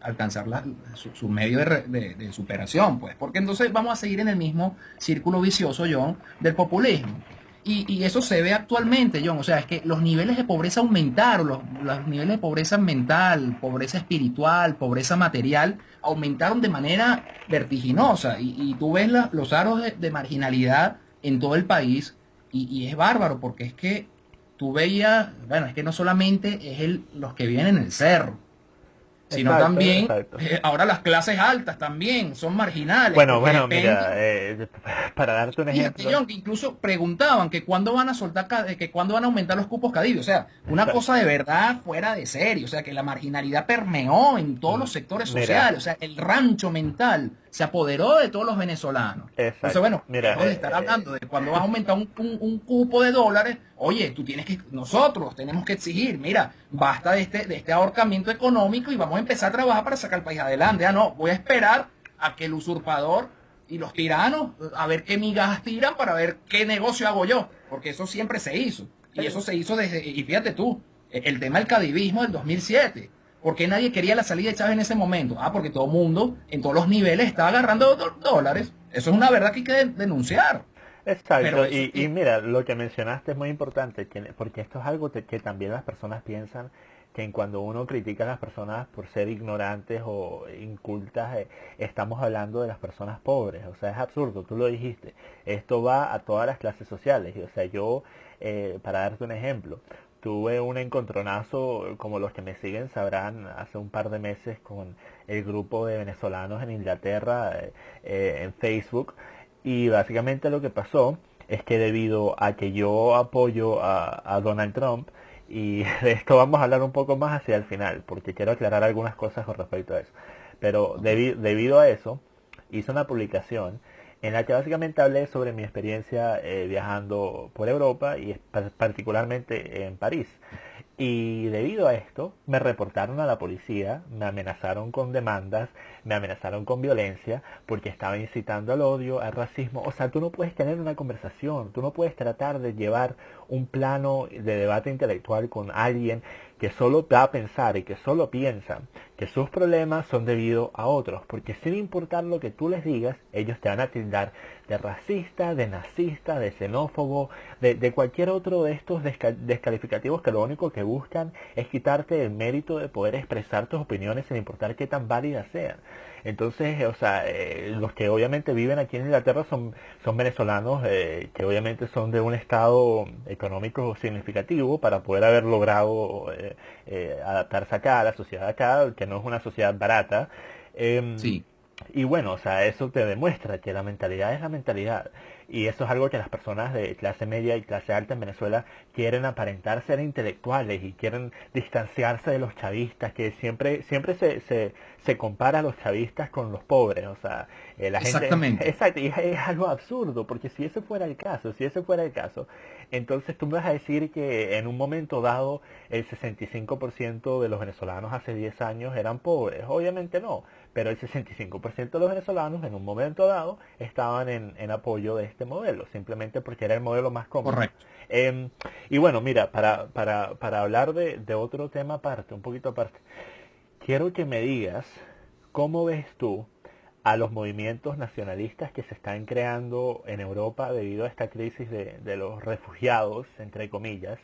alcanzar su medio de superación, pues, porque entonces vamos a seguir en el mismo círculo vicioso, John, del populismo. Y eso se ve actualmente, John, o sea, es que los niveles de pobreza aumentaron, los niveles de pobreza mental, pobreza espiritual, pobreza material, aumentaron de manera vertiginosa, y tú ves los aros de marginalidad en todo el país, y es bárbaro, porque es que tú veías, bueno, es que no solamente es los que viven en el cerro, sino Exacto, también, exacto. ahora las clases altas también son marginales, Bueno, porque bueno, dependen. mira, para darte un Fíjate, ejemplo, John, que incluso preguntaban que cuándo van a soltar, que cuándo van a aumentar los cupos Cadivi. O sea, una cosa exacto. de verdad fuera de serie. O sea, que la marginalidad permeó en todos los sectores Mira, sociales. O sea, el rancho mental se apoderó de todos los venezolanos. Entonces, exacto. bueno, Mira, lejos de estar hablando de cuándo vas a aumentar un cupo de dólares, oye, nosotros tenemos que exigir, mira, basta de este ahorcamiento económico y vamos a empezar a trabajar para sacar el país adelante. Ah, no, voy a esperar a que el usurpador y los tiranos, a ver qué migajas tiran para ver qué negocio hago yo, porque eso siempre se hizo. Y eso se hizo y fíjate tú, el tema del cadivismo del 2007. ¿Por qué nadie quería la salida de Chávez en ese momento? Ah, porque todo el mundo, en todos los niveles, estaba agarrando dólares. Eso es una verdad que hay que denunciar. Pero exacto. eso Y mira, lo que mencionaste es muy importante, porque esto es algo que también las personas piensan que en cuando uno critica a las personas por ser ignorantes o incultas, estamos hablando de las personas pobres. O sea, es absurdo, tú lo dijiste. Esto va a todas las clases sociales. Y, o sea, yo, para darte un ejemplo, tuve un encontronazo, como los que me siguen sabrán, hace un par de meses con el grupo de venezolanos en Inglaterra, en Facebook. Y básicamente lo que pasó es que debido a que yo apoyo a Donald Trump, y de esto vamos a hablar un poco más hacia el final, porque quiero aclarar algunas cosas con respecto a eso. Pero debido a eso, hice una publicación en la que básicamente hablé sobre mi experiencia viajando por Europa y particularmente en París. Y debido a esto, me reportaron a la policía, me amenazaron con demandas, me amenazaron con violencia, porque estaba incitando al odio, al racismo. O sea, tú no puedes tener una conversación, tú no puedes tratar de llevar un plano de debate intelectual con alguien que solo va a pensar y que solo piensa que sus problemas son debido a otros, porque sin importar lo que tú les digas, ellos te van a tildar de racista, de nazista, de xenófobo, de cualquier otro de estos descalificativos que lo único que buscan es quitarte el mérito de poder expresar tus opiniones sin importar qué tan válidas sean. Entonces, o sea, los que obviamente viven aquí en Inglaterra son venezolanos que obviamente son de un estado económico significativo para poder haber logrado adaptarse acá a la sociedad acá, que no es una sociedad barata. sí. Y bueno, o sea, eso te demuestra que la mentalidad es la mentalidad. Y eso es algo que las personas de clase media y clase alta en Venezuela quieren aparentar ser intelectuales y quieren distanciarse de los chavistas, que siempre se compara a los chavistas con los pobres. O sea, la gente... Exactamente. Exacto, y es algo absurdo, porque si ese fuera el caso, si ese fuera el caso, entonces tú me vas a decir que en un momento dado el 65% de los venezolanos hace 10 años eran pobres. Obviamente no, pero el 65% de los venezolanos en un momento dado estaban en apoyo de este modelo, simplemente porque era el modelo más cómodo. Correcto. Eh, y bueno, mira, para hablar de otro tema aparte, un poquito aparte, quiero que me digas cómo ves tú a los movimientos nacionalistas que se están creando en Europa debido a esta crisis de los refugiados, entre comillas.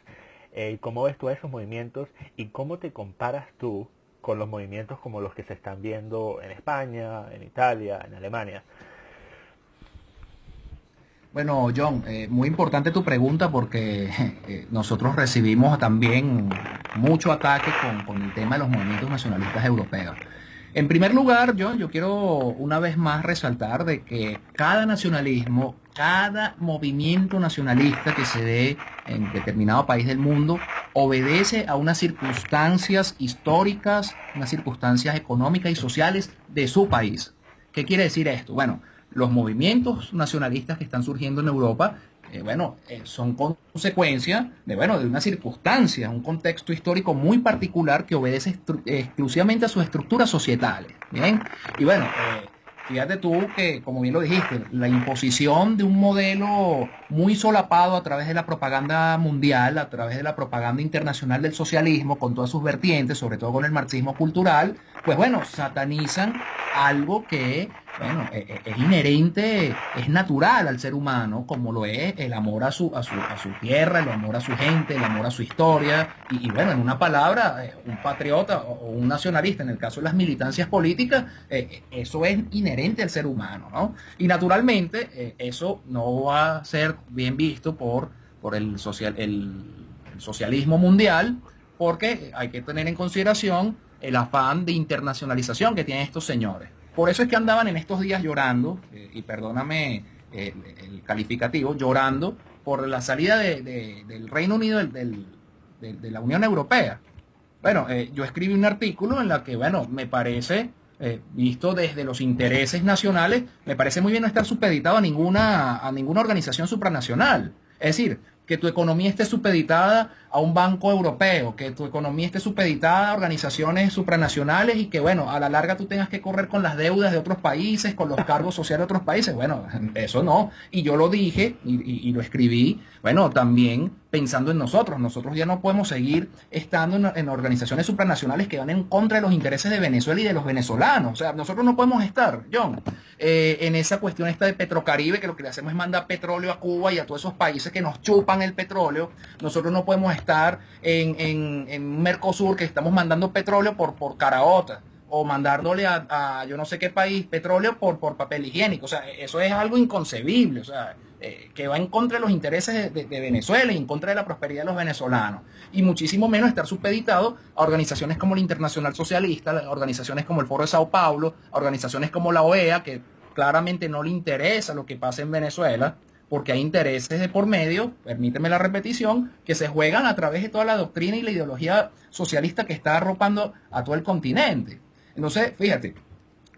¿Cómo ves tú a esos movimientos y cómo te comparas tú con los movimientos como los que se están viendo en España, en Italia, en Alemania? Bueno, John, muy importante tu pregunta porque nosotros recibimos también mucho ataque con el tema de los movimientos nacionalistas europeos. En primer lugar, John, yo quiero una vez más resaltar de que cada nacionalismo, cada movimiento nacionalista que se dé en determinado país del mundo, obedece a unas circunstancias históricas, unas circunstancias económicas y sociales de su país. ¿Qué quiere decir esto? Bueno, los movimientos nacionalistas que están surgiendo en Europa, son consecuencia de una circunstancia, un contexto histórico muy particular que obedece exclusivamente a sus estructuras societales. Bien, y fíjate tú que, como bien lo dijiste, la imposición de un modelo muy solapado a través de la propaganda mundial, a través de la propaganda internacional del socialismo, con todas sus vertientes, sobre todo con el marxismo cultural, pues bueno, satanizan algo que, es inherente, es natural al ser humano, como lo es el amor a su tierra, el amor a su gente, el amor a su historia, en una palabra, un patriota o un nacionalista, en el caso de las militancias políticas, eso es inherente al ser humano, ¿no? Y naturalmente, eso no va a ser bien visto por el socialismo mundial, porque hay que tener en consideración el afán de internacionalización que tienen estos señores. Por eso es que andaban en estos días llorando, y perdóname el calificativo, llorando por la salida del Reino Unido de la Unión Europea. Yo escribí un artículo en la que, me parece, visto desde los intereses nacionales, me parece muy bien no estar supeditado a ninguna organización supranacional. Es decir, que tu economía esté supeditada a un banco europeo, que tu economía esté supeditada a organizaciones supranacionales y que, a la larga tú tengas que correr con las deudas de otros países, con los cargos sociales de otros países. Bueno, eso no. Y yo lo dije y lo escribí, también pensando en nosotros. Nosotros ya no podemos seguir estando en organizaciones supranacionales que van en contra de los intereses de Venezuela y de los venezolanos. O sea, nosotros no podemos estar, John, en esa cuestión esta de Petrocaribe, que lo que le hacemos es mandar petróleo a Cuba y a todos esos países que nos chupan el petróleo. Nosotros no podemos estar en Mercosur, que estamos mandando petróleo por caraota, o mandándole a yo no sé qué país petróleo por papel higiénico. O sea, eso es algo inconcebible, o sea, que va en contra de los intereses de Venezuela y en contra de la prosperidad de los venezolanos. Y muchísimo menos estar supeditado a organizaciones como la Internacional Socialista, a organizaciones como el Foro de Sao Paulo, a organizaciones como la OEA, que claramente no le interesa lo que pasa en Venezuela, porque hay intereses de por medio, permíteme la repetición, que se juegan a través de toda la doctrina y la ideología socialista que está arropando a todo el continente. Entonces, fíjate,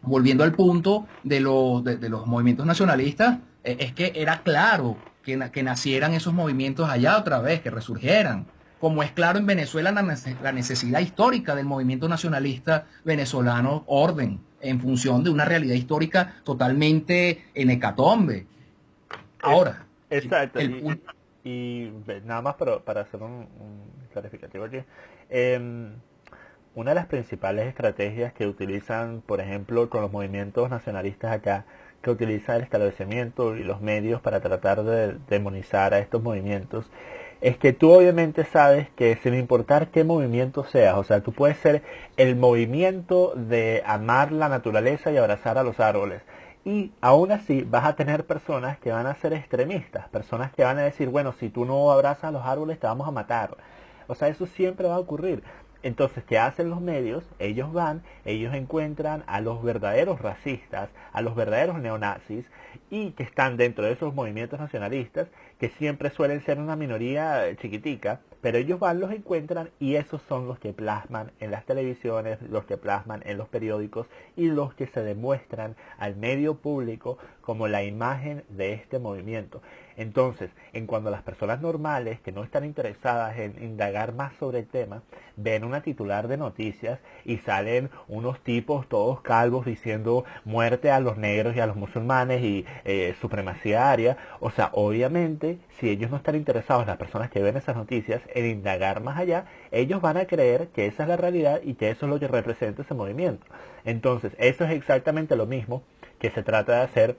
volviendo al punto de los movimientos nacionalistas, es que era claro que nacieran esos movimientos allá otra vez, que resurgieran. Como es claro en Venezuela la necesidad histórica del movimiento nacionalista venezolano, orden, en función de una realidad histórica totalmente en hecatombe. Es, Ahora, exacto, el punto... nada más para hacer un clarificativo aquí. em, una de las principales estrategias que utilizan, por ejemplo, con los movimientos nacionalistas acá, que utiliza el establecimiento y los medios para tratar de demonizar a estos movimientos, es que tú obviamente sabes que sin importar qué movimiento seas, o sea, tú puedes ser el movimiento de amar la naturaleza y abrazar a los árboles, y aún así vas a tener personas que van a ser extremistas, personas que van a decir, bueno, si tú no abrazas a los árboles te vamos a matar. O sea, eso siempre va a ocurrir. Entonces, ¿qué hacen los medios? Ellos van, ellos encuentran a los verdaderos racistas, a los verdaderos neonazis, y que están dentro de esos movimientos nacionalistas, que siempre suelen ser una minoría chiquitica, pero ellos van, los encuentran, y esos son los que plasman en las televisiones, los que plasman en los periódicos, y los que se demuestran al medio público como la imagen de este movimiento. Entonces, en cuanto a las personas normales que no están interesadas en indagar más sobre el tema, ven una titular de noticias y salen unos tipos todos calvos diciendo muerte a los negros y a los musulmanes y supremacía aria. O sea, obviamente, si ellos no están interesados, las personas que ven esas noticias, en indagar más allá, ellos van a creer que esa es la realidad y que eso es lo que representa ese movimiento. Entonces, eso es exactamente lo mismo que se trata de hacer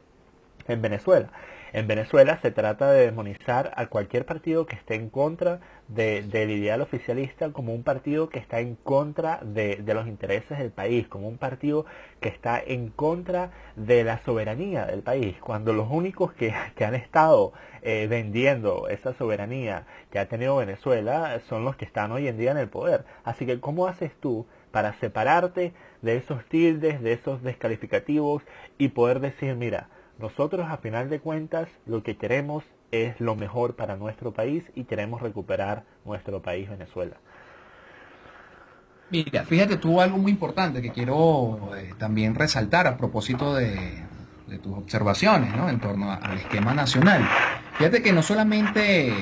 en Venezuela. En Venezuela se trata de demonizar a cualquier partido que esté en contra del ideal oficialista como un partido que está en contra de los intereses del país, como un partido que está en contra de la soberanía del país, cuando los únicos que han estado vendiendo esa soberanía que ha tenido Venezuela son los que están hoy en día en el poder. Así que, ¿cómo haces tú para separarte de esos tildes, de esos descalificativos y poder decir, mira, nosotros a final de cuentas lo que queremos es lo mejor para nuestro país y queremos recuperar nuestro país, Venezuela? Mira, fíjate tú algo muy importante que quiero también resaltar a propósito de tus observaciones, ¿no? En torno al esquema nacional. Fíjate que no solamente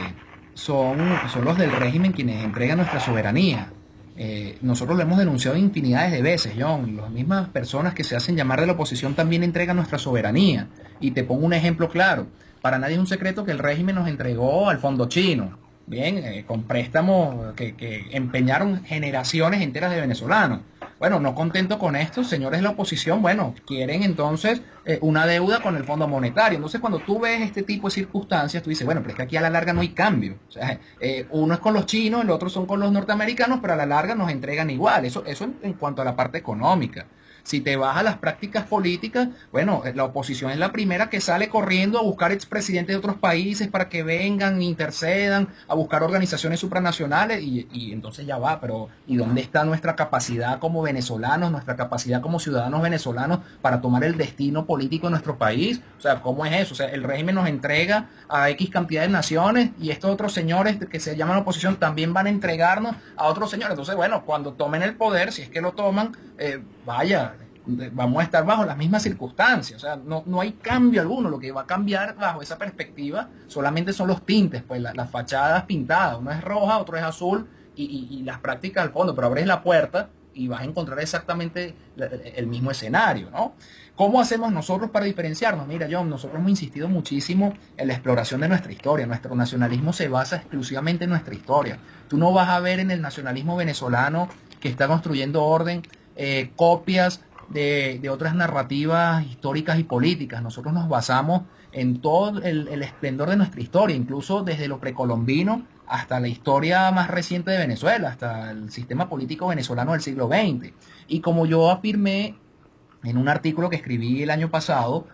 son los del régimen quienes entregan nuestra soberanía. Nosotros lo hemos denunciado infinidades de veces, John. Las mismas personas que se hacen llamar de la oposición también entregan nuestra soberanía. Y te pongo un ejemplo claro. Para nadie es un secreto que el régimen nos entregó al fondo chino. Bien, con préstamos que empeñaron generaciones enteras de venezolanos. Bueno, no contento con esto, señores de la oposición, bueno, quieren entonces una deuda con el Fondo Monetario. Entonces, cuando tú ves este tipo de circunstancias, tú dices, bueno, pero es que aquí a la larga no hay cambio. O sea, uno es con los chinos, el otro son con los norteamericanos, pero a la larga nos entregan igual. Eso en cuanto a la parte económica. Si te vas a las prácticas políticas, bueno, la oposición es la primera que sale corriendo a buscar expresidentes de otros países para que vengan, intercedan, a buscar organizaciones supranacionales y entonces ya va, pero ¿y dónde está nuestra capacidad como venezolanos, nuestra capacidad como ciudadanos venezolanos para tomar el destino político de nuestro país? O sea, ¿cómo es eso? O sea, el régimen nos entrega a X cantidad de naciones y estos otros señores que se llaman oposición también van a entregarnos a otros señores. Entonces, bueno, cuando tomen el poder, si es que lo toman, vaya, vamos a estar bajo las mismas circunstancias, o sea, no hay cambio alguno. Lo que va a cambiar bajo esa perspectiva solamente son los tintes, pues las fachadas pintadas, una es roja, otro es azul y las prácticas al fondo, pero abres la puerta y vas a encontrar exactamente el mismo escenario, ¿no? ¿Cómo hacemos nosotros para diferenciarnos? Mira, John, nosotros hemos insistido muchísimo en la exploración de nuestra historia. Nuestro nacionalismo se basa exclusivamente en nuestra historia. Tú no vas a ver en el nacionalismo venezolano que está construyendo orden copias de otras narrativas históricas y políticas. Nosotros nos basamos en todo el esplendor de nuestra historia, incluso desde lo precolombino hasta la historia más reciente de Venezuela, hasta el sistema político venezolano del siglo XX. Y como yo afirmé en un artículo que escribí el año pasado,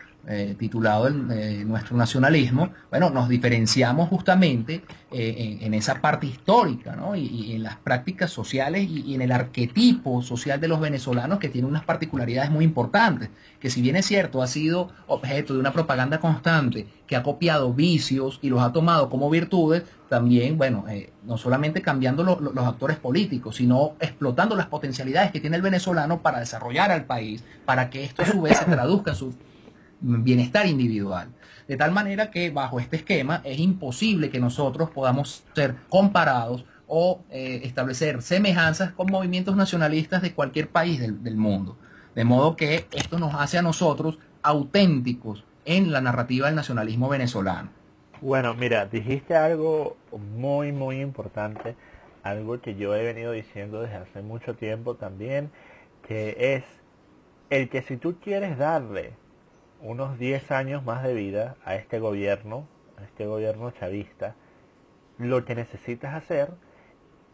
titulado Nuestro nacionalismo, bueno, nos diferenciamos justamente en esa parte histórica, ¿no? Y en las prácticas sociales y en el arquetipo social de los venezolanos, que tiene unas particularidades muy importantes, que si bien es cierto, ha sido objeto de una propaganda constante que ha copiado vicios y los ha tomado como virtudes, también, bueno, no solamente cambiando los actores políticos, sino explotando las potencialidades que tiene el venezolano para desarrollar al país, para que esto a su vez se traduzca en su bienestar individual. De tal manera que bajo este esquema es imposible que nosotros podamos ser comparados o establecer semejanzas con movimientos nacionalistas de cualquier país del mundo. De modo que esto nos hace a nosotros auténticos en la narrativa del nacionalismo venezolano. Bueno, mira, dijiste algo muy, muy importante, algo que yo he venido diciendo desde hace mucho tiempo también, que es el que si tú quieres darle unos 10 años más de vida a este gobierno chavista, lo que necesitas hacer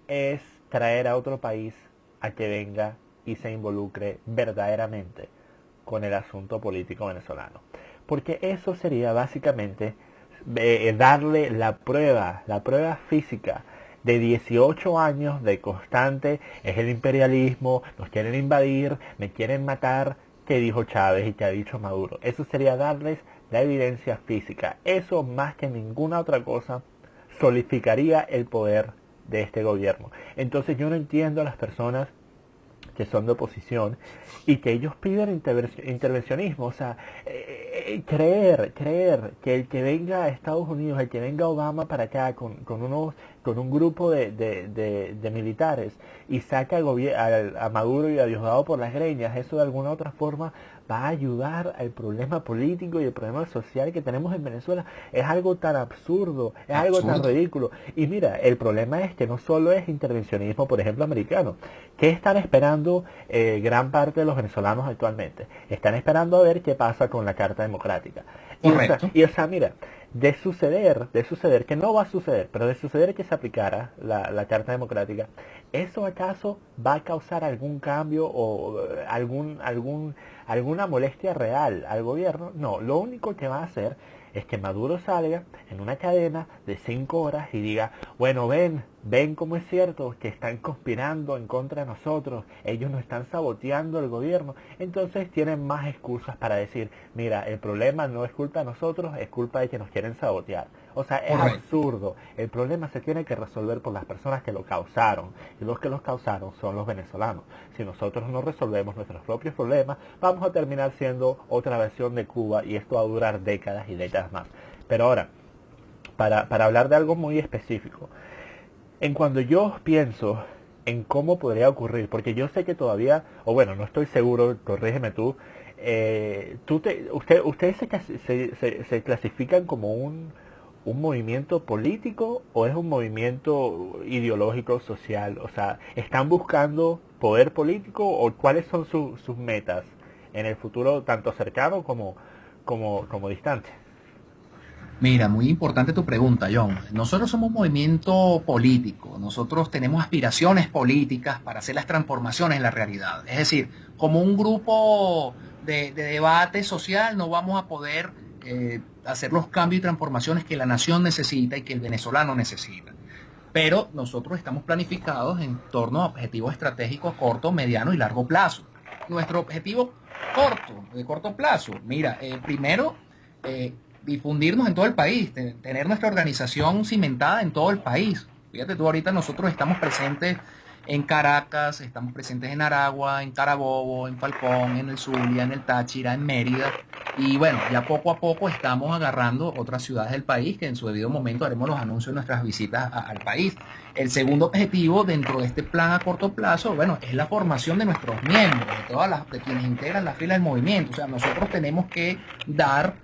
es traer a otro país a que venga y se involucre verdaderamente con el asunto político venezolano. Porque eso sería básicamente darle la prueba física de 18 años de constante, es el imperialismo, nos quieren invadir, me quieren matar, que dijo Chávez y que ha dicho Maduro. Eso sería darles la evidencia física. Eso más que ninguna otra cosa solidificaría el poder de este gobierno. Entonces yo no entiendo a las personas que son de oposición y que ellos piden intervencionismo, o sea, creer que el que venga a Estados Unidos, el que venga Obama para acá con un grupo de militares y saca a Maduro y a Diosdado por las greñas, eso de alguna otra forma va a ayudar al problema político y el problema social que tenemos en Venezuela. Es algo tan absurdo, es algo tan ridículo. Y mira, el problema es que no solo es intervencionismo, por ejemplo, americano. ¿Qué están esperando gran parte de los venezolanos actualmente? Están esperando a ver qué pasa con la Carta Democrática. Correcto. O sea, mira, de suceder, que no va a suceder, pero de suceder que se aplicara la Carta Democrática, ¿eso acaso va a causar algún cambio o alguna molestia real al gobierno? No, lo único que va a hacer es que Maduro salga en una cadena de 5 horas y diga, bueno, ven cómo es cierto que están conspirando en contra de nosotros, ellos nos están saboteando el gobierno. Entonces tienen más excusas para decir, mira, el problema no es culpa de nosotros, es culpa de que nos quieren sabotear. O sea, es absurdo. El problema se tiene que resolver por las personas que lo causaron. Y los que los causaron son los venezolanos. Si nosotros no resolvemos nuestros propios problemas, vamos a terminar siendo otra versión de Cuba y esto va a durar décadas y décadas más. Pero ahora, para hablar de algo muy específico, en cuando yo pienso en cómo podría ocurrir, porque yo sé que todavía, o bueno, no estoy seguro, corrígeme tú, ¿ustedes se clasifican como un movimiento político o es un movimiento ideológico, social? O sea, ¿están buscando poder político o cuáles son sus metas en el futuro, tanto cercano como distante? Mira, muy importante tu pregunta, John. Nosotros somos un movimiento político, nosotros tenemos aspiraciones políticas para hacer las transformaciones en la realidad. Es decir, como un grupo de debate social no vamos a poder hacer los cambios y transformaciones que la nación necesita y que el venezolano necesita. Pero nosotros estamos planificados en torno a objetivos estratégicos corto, mediano y largo plazo. Nuestro objetivo de corto plazo, mira, primero, difundirnos en todo el país, tener nuestra organización cimentada en todo el país. Fíjate tú, ahorita nosotros estamos presentes en Caracas, estamos presentes en Aragua, en Carabobo, en Falcón, en el Zulia, en el Táchira, en Mérida. Y bueno, ya poco a poco estamos agarrando otras ciudades del país que en su debido momento haremos los anuncios de nuestras visitas al país. El segundo objetivo dentro de este plan a corto plazo, bueno, es la formación de nuestros miembros, de quienes integran la fila del movimiento. O sea, nosotros tenemos que dar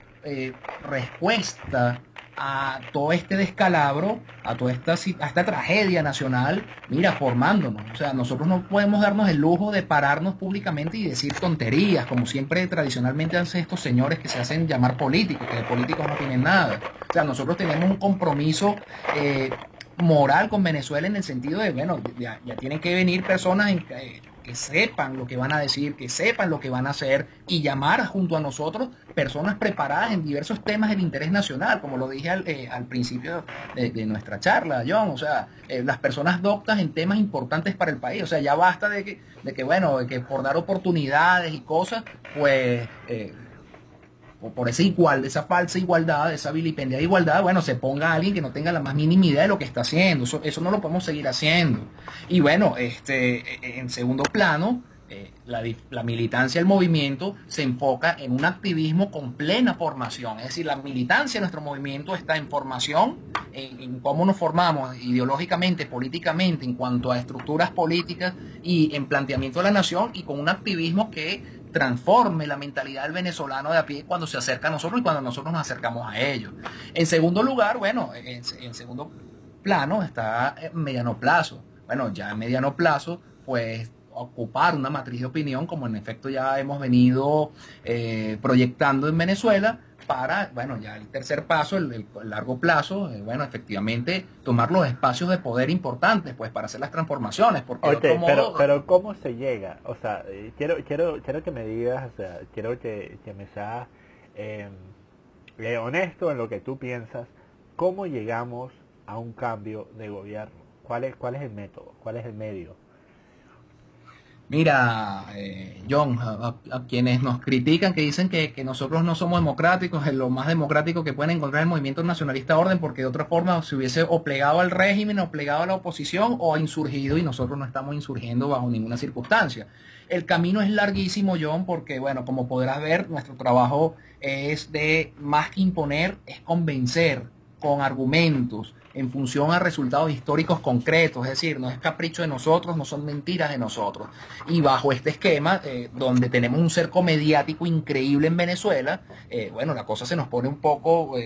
respuesta a todo este descalabro, a esta tragedia nacional, mira, formándonos. O sea, nosotros no podemos darnos el lujo de pararnos públicamente y decir tonterías, como siempre tradicionalmente hacen estos señores que se hacen llamar políticos, que de políticos no tienen nada. O sea, nosotros tenemos un compromiso moral con Venezuela en el sentido de, bueno, ya tienen que venir personas que sepan lo que van a decir, que sepan lo que van a hacer y llamar junto a nosotros personas preparadas en diversos temas del interés nacional, como lo dije al principio de nuestra charla, John. O sea, las personas doctas en temas importantes para el país. O sea, ya basta de que por dar oportunidades y cosas, pues o por esa falsa igualdad, esa vilipendiada igualdad, bueno, se ponga a alguien que no tenga la más mínima idea de lo que está haciendo. Eso no lo podemos seguir haciendo. Y bueno, en segundo plano, la militancia del movimiento se enfoca en un activismo con plena formación. Es decir, la militancia de nuestro movimiento está en formación, en cómo nos formamos ideológicamente, políticamente, en cuanto a estructuras políticas y en planteamiento de la nación, y con un activismo que transforme la mentalidad del venezolano de a pie cuando se acerca a nosotros y cuando nosotros nos acercamos a ellos. En segundo lugar, bueno, en segundo plano está mediano plazo. Bueno, ya en mediano plazo, pues ocupar una matriz de opinión, como en efecto ya hemos venido proyectando en Venezuela, para, bueno, ya el tercer paso, el largo plazo, bueno, efectivamente tomar los espacios de poder importantes, pues, para hacer las transformaciones, porque de otro modo... pero ¿cómo se llega? O sea, quiero que me digas, o sea, quiero que me seas eh, honesto en lo que tú piensas, ¿cómo llegamos a un cambio de gobierno? ¿Cuál es el método? ¿Cuál es el medio? Mira, John, a quienes nos critican, que dicen que nosotros no somos democráticos, es lo más democrático que pueden encontrar el movimiento nacionalista orden, porque de otra forma se hubiese o plegado al régimen, o plegado a la oposición, o insurgido, y nosotros no estamos insurgiendo bajo ninguna circunstancia. El camino es larguísimo, John, porque, bueno, como podrás ver, nuestro trabajo es de más que imponer, es convencer con argumentos en función a resultados históricos concretos, es decir, no es capricho de nosotros, no son mentiras de nosotros. Y bajo este esquema, donde tenemos un cerco mediático increíble en Venezuela, bueno, la cosa se nos pone un poco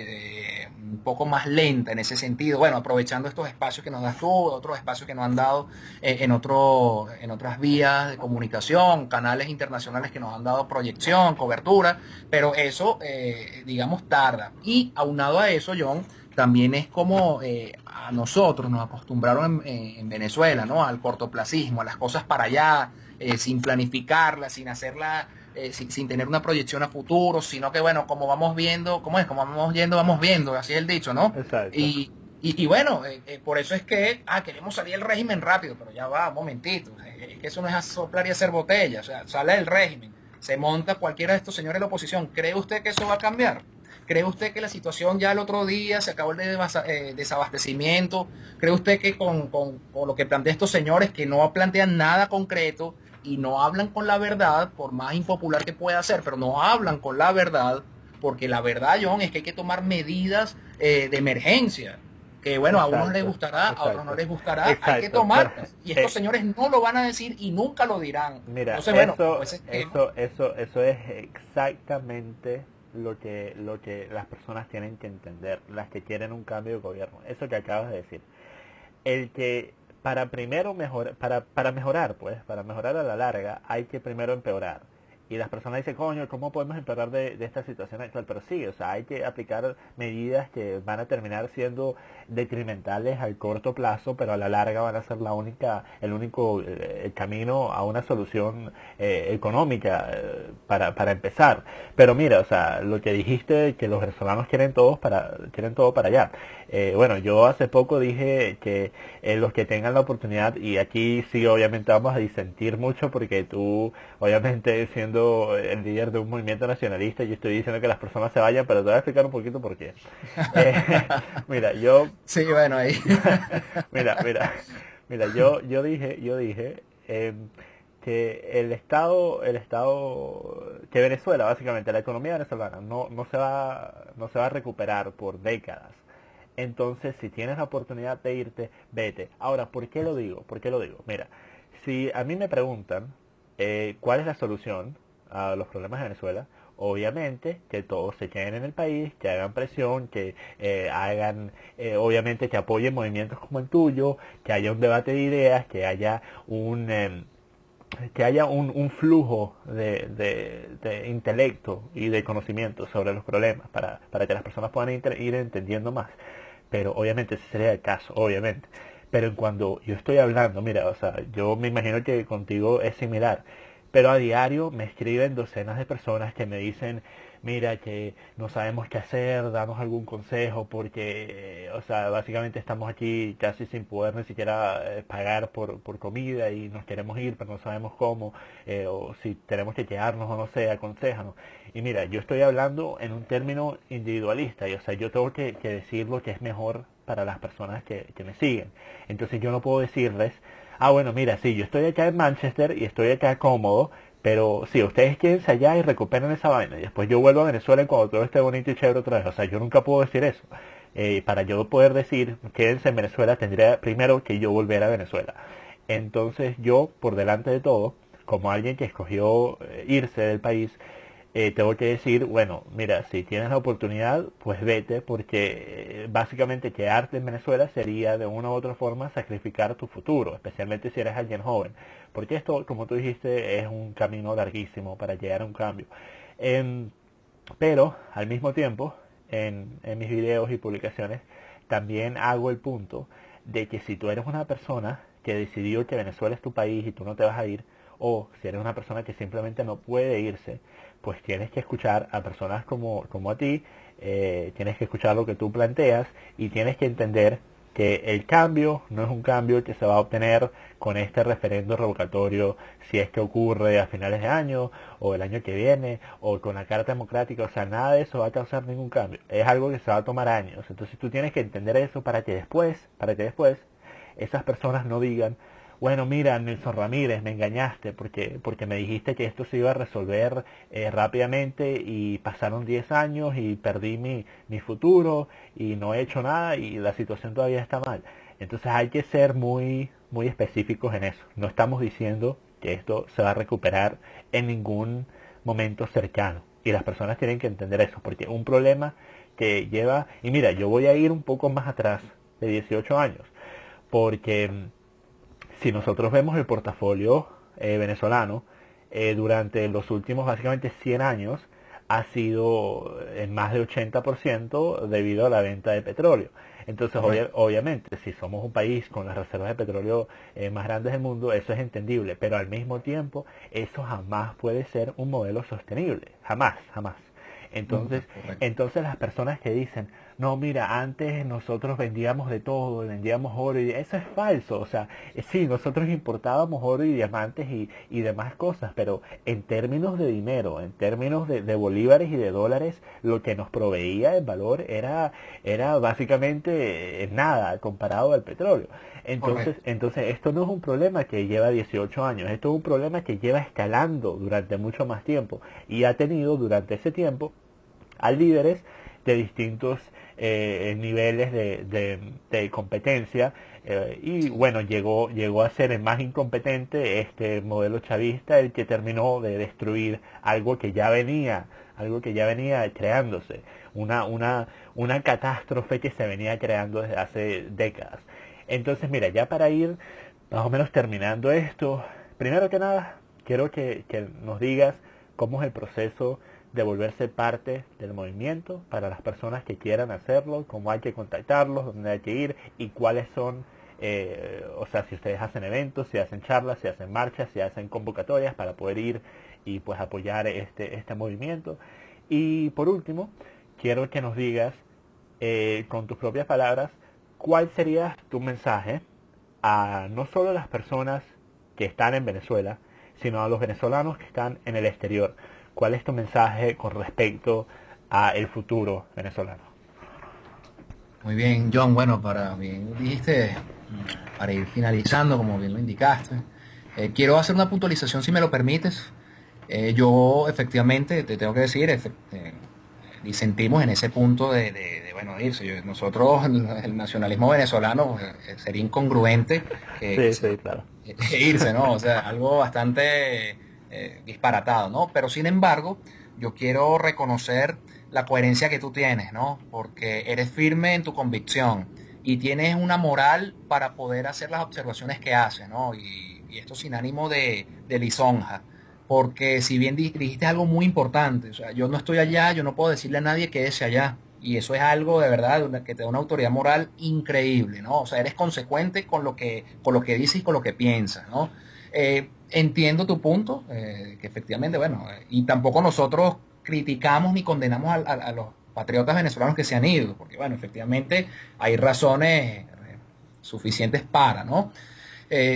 más lenta en ese sentido. Bueno, aprovechando estos espacios que nos das tú, otros espacios que nos han dado en otras vías de comunicación, canales internacionales que nos han dado proyección, cobertura, pero eso, digamos, tarda. Y aunado a eso, John, también es como a nosotros nos acostumbraron en Venezuela, ¿no? Al cortoplacismo, a las cosas para allá, sin planificarlas, sin hacerla, sin tener una proyección a futuro, sino que, bueno, como vamos viendo, ¿cómo es? Como vamos yendo, vamos viendo, así es el dicho, ¿no? Exacto. Y bueno, por eso es que queremos salir del régimen rápido, pero ya va, un momentito, es que eso no es soplar y hacer botella, o sea, sale del régimen, se monta cualquiera de estos señores de la oposición. ¿Cree usted que eso va a cambiar? ¿Cree usted que la situación ya el otro día se acabó el desabastecimiento? ¿Cree usted que con lo que plantean estos señores, que no plantean nada concreto y no hablan con la verdad, por más impopular que pueda ser, pero no hablan con la verdad, porque la verdad, John, es que hay que tomar medidas de emergencia? Que bueno, a unos les Exacto, gustará, a otros no exacto, les gustará, hay que exacto. Pero, tomarlas. Y estos señores no lo van a decir y nunca lo dirán. mira, Entonces, bueno, bajo ese esquema, eso es exactamente lo que las personas tienen que entender, las que quieren un cambio de gobierno. Eso que acabas de decir. El que para primero mejorar, para mejorar, pues, para mejorar a la larga, hay que primero empeorar. Y las personas dicen, coño, ¿cómo podemos empeorar de esta situación actual? Pero sí, o sea, hay que aplicar medidas que van a terminar siendo detrimentales al corto plazo, pero a la larga van a ser el único camino a una solución económica para empezar. Pero mira, o sea, lo que dijiste, que los venezolanos quieren todo para allá. Bueno, yo hace poco dije que los que tengan la oportunidad, y aquí sí obviamente vamos a disentir mucho porque tú, obviamente siendo el líder de un movimiento nacionalista, yo estoy diciendo que las personas se vayan, pero te voy a explicar un poquito por qué. Eh, mira, sí, bueno, ahí. mira, mira, mira, yo dije que que Venezuela, básicamente, la economía venezolana no se va a recuperar por décadas. Entonces, si tienes la oportunidad de irte, vete. Ahora, ¿por qué lo digo? ¿Por qué lo digo? Mira, si a mí me preguntan cuál es la solución a los problemas de Venezuela, obviamente que todos se queden en el país, que hagan presión, que obviamente que apoyen movimientos como el tuyo, que haya un debate de ideas, que haya un flujo de intelecto y de conocimiento sobre los problemas para que las personas puedan ir entendiendo más. Pero obviamente ese sería el caso, obviamente. Pero cuando yo estoy hablando, mira, o sea, yo me imagino que contigo es similar, pero a diario me escriben docenas de personas que me dicen, mira, que no sabemos qué hacer, danos algún consejo, porque, o sea, básicamente estamos aquí casi sin poder ni siquiera pagar por comida y nos queremos ir, pero no sabemos cómo, o si tenemos que quedarnos o no sé, aconséjanos. Y mira, yo estoy hablando en un término individualista, y o sea, yo tengo que decir lo que es mejor para las personas que me siguen. Entonces yo no puedo decirles, bueno, mira, sí, yo estoy acá en Manchester y estoy acá cómodo, pero sí, ustedes quédense allá y recuperen esa vaina. Y después yo vuelvo a Venezuela cuando todo esté bonito y chévere otra vez. O sea, yo nunca puedo decir eso. Para yo poder decir, quédense en Venezuela, tendría primero que yo volver a Venezuela. Entonces yo, por delante de todo, como alguien que escogió irse del país, tengo que decir, bueno, mira, si tienes la oportunidad, pues vete, porque básicamente quedarte en Venezuela sería de una u otra forma sacrificar tu futuro, especialmente si eres alguien joven, porque esto, como tú dijiste, es un camino larguísimo para llegar a un cambio. Em, pero, al mismo tiempo, en mis videos y publicaciones, también hago el punto de que si tú eres una persona que decidió que Venezuela es tu país y tú no te vas a ir, o si eres una persona que simplemente no puede irse, pues tienes que escuchar a personas como a ti, tienes que escuchar lo que tú planteas y tienes que entender que el cambio no es un cambio que se va a obtener con este referendo revocatorio, si es que ocurre a finales de año o el año que viene o con la carta democrática. O sea, nada de eso va a causar ningún cambio, es algo que se va a tomar años. Entonces tú tienes que entender eso para que después esas personas no digan, bueno, mira, Nelson Ramírez, me engañaste porque me dijiste que esto se iba a resolver rápidamente y pasaron 10 años y perdí mi futuro y no he hecho nada y la situación todavía está mal. Entonces hay que ser muy específicos en eso. No estamos diciendo que esto se va a recuperar en ningún momento cercano. Y las personas tienen que entender eso, porque un problema que lleva, y mira, yo voy a ir un poco más atrás de 18 años, porque si nosotros vemos el portafolio venezolano, durante los últimos básicamente 100 años ha sido en más de 80% debido a la venta de petróleo. Entonces, obviamente, si somos un país con las reservas de petróleo más grandes del mundo, eso es entendible, pero al mismo tiempo, eso jamás puede ser un modelo sostenible, jamás, jamás. Entonces, entonces las personas que dicen, no, mira, antes nosotros vendíamos de todo, vendíamos oro, y eso es falso. O sea, sí, nosotros importábamos oro y diamantes y demás cosas, pero en términos de dinero, en términos de bolívares y de dólares, lo que nos proveía el valor era básicamente nada comparado al petróleo. Entonces esto no es un problema que lleva 18 años, esto es un problema que lleva escalando durante mucho más tiempo y ha tenido durante ese tiempo a líderes de distintos niveles de competencia, y bueno, llegó a ser el más incompetente este modelo chavista, el que terminó de destruir algo que ya venía creándose, una catástrofe que se venía creando desde hace décadas. Entonces, mira, ya para ir más o menos terminando esto, primero que nada, quiero que nos digas cómo es el proceso de volverse parte del movimiento para las personas que quieran hacerlo, cómo hay que contactarlos, dónde hay que ir y cuáles son, o sea, si ustedes hacen eventos, si hacen charlas, si hacen marchas, si hacen convocatorias para poder ir y pues apoyar este movimiento. Y por último, quiero que nos digas con tus propias palabras cuál sería tu mensaje a no solo las personas que están en Venezuela, sino a los venezolanos que están en el exterior. ¿Cuál es tu mensaje con respecto a el futuro venezolano? Muy bien, John. Bueno, bien dijiste, para ir finalizando, como bien lo indicaste, quiero hacer una puntualización, si me lo permites. Yo efectivamente te tengo que decir, disentimos en ese punto bueno, irse. Nosotros, el nacionalismo venezolano, sería incongruente Sí, claro. irse, ¿no? O sea, algo bastante disparatado, ¿no? Pero sin embargo, yo quiero reconocer la coherencia que tú tienes, ¿no? Porque eres firme en tu convicción y tienes una moral para poder hacer las observaciones que haces, ¿no? Y esto sin ánimo de lisonja. Porque si bien dijiste algo muy importante, o sea, yo no estoy allá, yo no puedo decirle a nadie quédese allá. Y eso es algo de verdad que te da una autoridad moral increíble, ¿no? O sea, eres consecuente con lo que dices y con lo que piensas, ¿no? Entiendo tu punto, que efectivamente, bueno, y tampoco nosotros criticamos ni condenamos a los patriotas venezolanos que se han ido, porque bueno, efectivamente hay razones suficientes para, ¿no?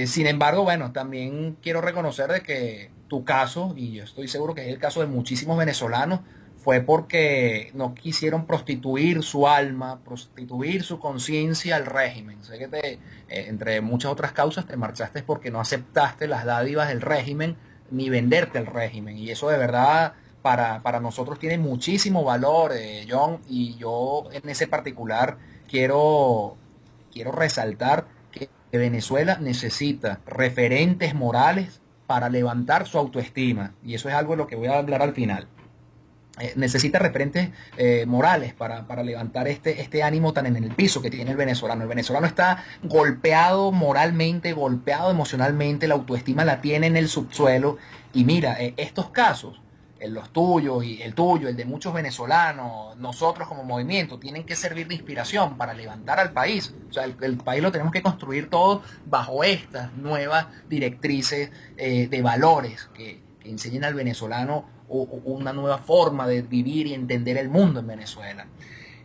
Sin embargo, bueno, también quiero reconocer de que tu caso, y yo estoy seguro que es el caso de muchísimos venezolanos, fue porque no quisieron prostituir su alma, prostituir su conciencia al régimen. Sé que entre muchas otras causas te marchaste porque no aceptaste las dádivas del régimen ni venderte al régimen. Y eso de verdad para nosotros tiene muchísimo valor, John, y yo en ese particular quiero resaltar que Venezuela necesita referentes morales para levantar su autoestima. Y eso es algo de lo que voy a hablar al final. Necesita referentes morales para levantar este ánimo tan en el piso que tiene el venezolano. El venezolano está golpeado moralmente, golpeado emocionalmente, la autoestima la tiene en el subsuelo. Y mira, estos casos, los tuyos y el tuyo, el de muchos venezolanos, nosotros como movimiento, tienen que servir de inspiración para levantar al país. O sea, el país lo tenemos que construir todo bajo estas nuevas directrices de valores que enseñen al venezolano una nueva forma de vivir y entender el mundo en Venezuela.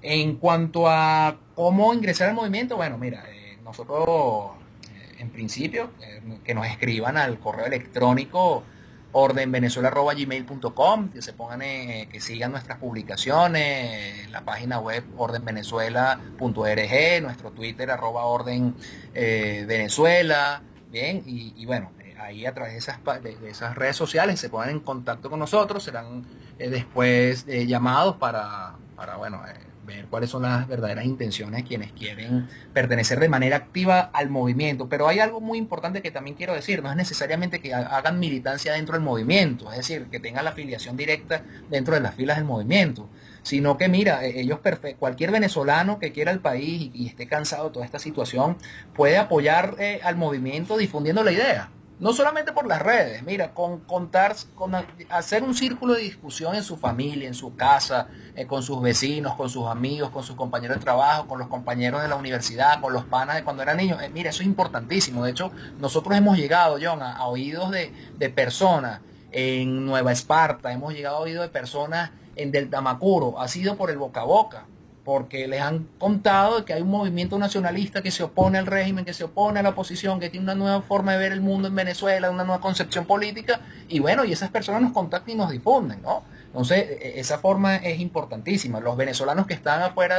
En cuanto a cómo ingresar al movimiento, bueno, mira, nosotros en principio que nos escriban al correo electrónico ordenvenezuela@gmail.com, que se pongan que sigan nuestras publicaciones, la página web ordenvenezuela.org, nuestro Twitter @orden Venezuela, bien, y bueno, ahí a través de esas redes sociales se pongan en contacto con nosotros, serán después llamados para bueno, ver cuáles son las verdaderas intenciones de quienes quieren pertenecer de manera activa al movimiento. Pero hay algo muy importante que también quiero decir, no es necesariamente que hagan militancia dentro del movimiento, es decir, que tengan la afiliación directa dentro de las filas del movimiento, sino que mira, cualquier venezolano que quiera el país y esté cansado de toda esta situación puede apoyar al movimiento difundiendo la idea. No solamente por las redes, mira, hacer un círculo de discusión en su familia, en su casa, con sus vecinos, con sus amigos, con sus compañeros de trabajo, con los compañeros de la universidad, con los panas de cuando eran niños. Mira, eso es importantísimo. De hecho, nosotros hemos llegado, John, a oídos de personas en Nueva Esparta, hemos llegado a oídos de personas en Delta Macuro, ha sido por el boca a boca, porque les han contado que hay un movimiento nacionalista que se opone al régimen, que se opone a la oposición, que tiene una nueva forma de ver el mundo en Venezuela, una nueva concepción política, y bueno, y esas personas nos contactan y nos difunden, ¿no? Entonces, esa forma es importantísima. Los venezolanos que están afuera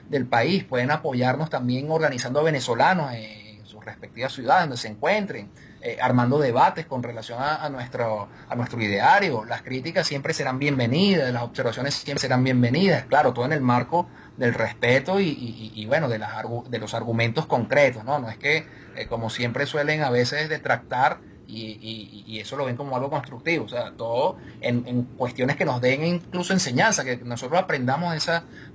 del país pueden apoyarnos también organizando a venezolanos en sus respectivas ciudades donde se encuentren, armando debates con relación a nuestro ideario. Las críticas siempre serán bienvenidas, las observaciones siempre serán bienvenidas, claro, todo en el marco del respeto y bueno, de los argumentos concretos, ¿no? No es que, como siempre suelen a veces detractar y eso lo ven como algo constructivo, o sea, todo en cuestiones que nos den incluso enseñanza, que nosotros aprendamos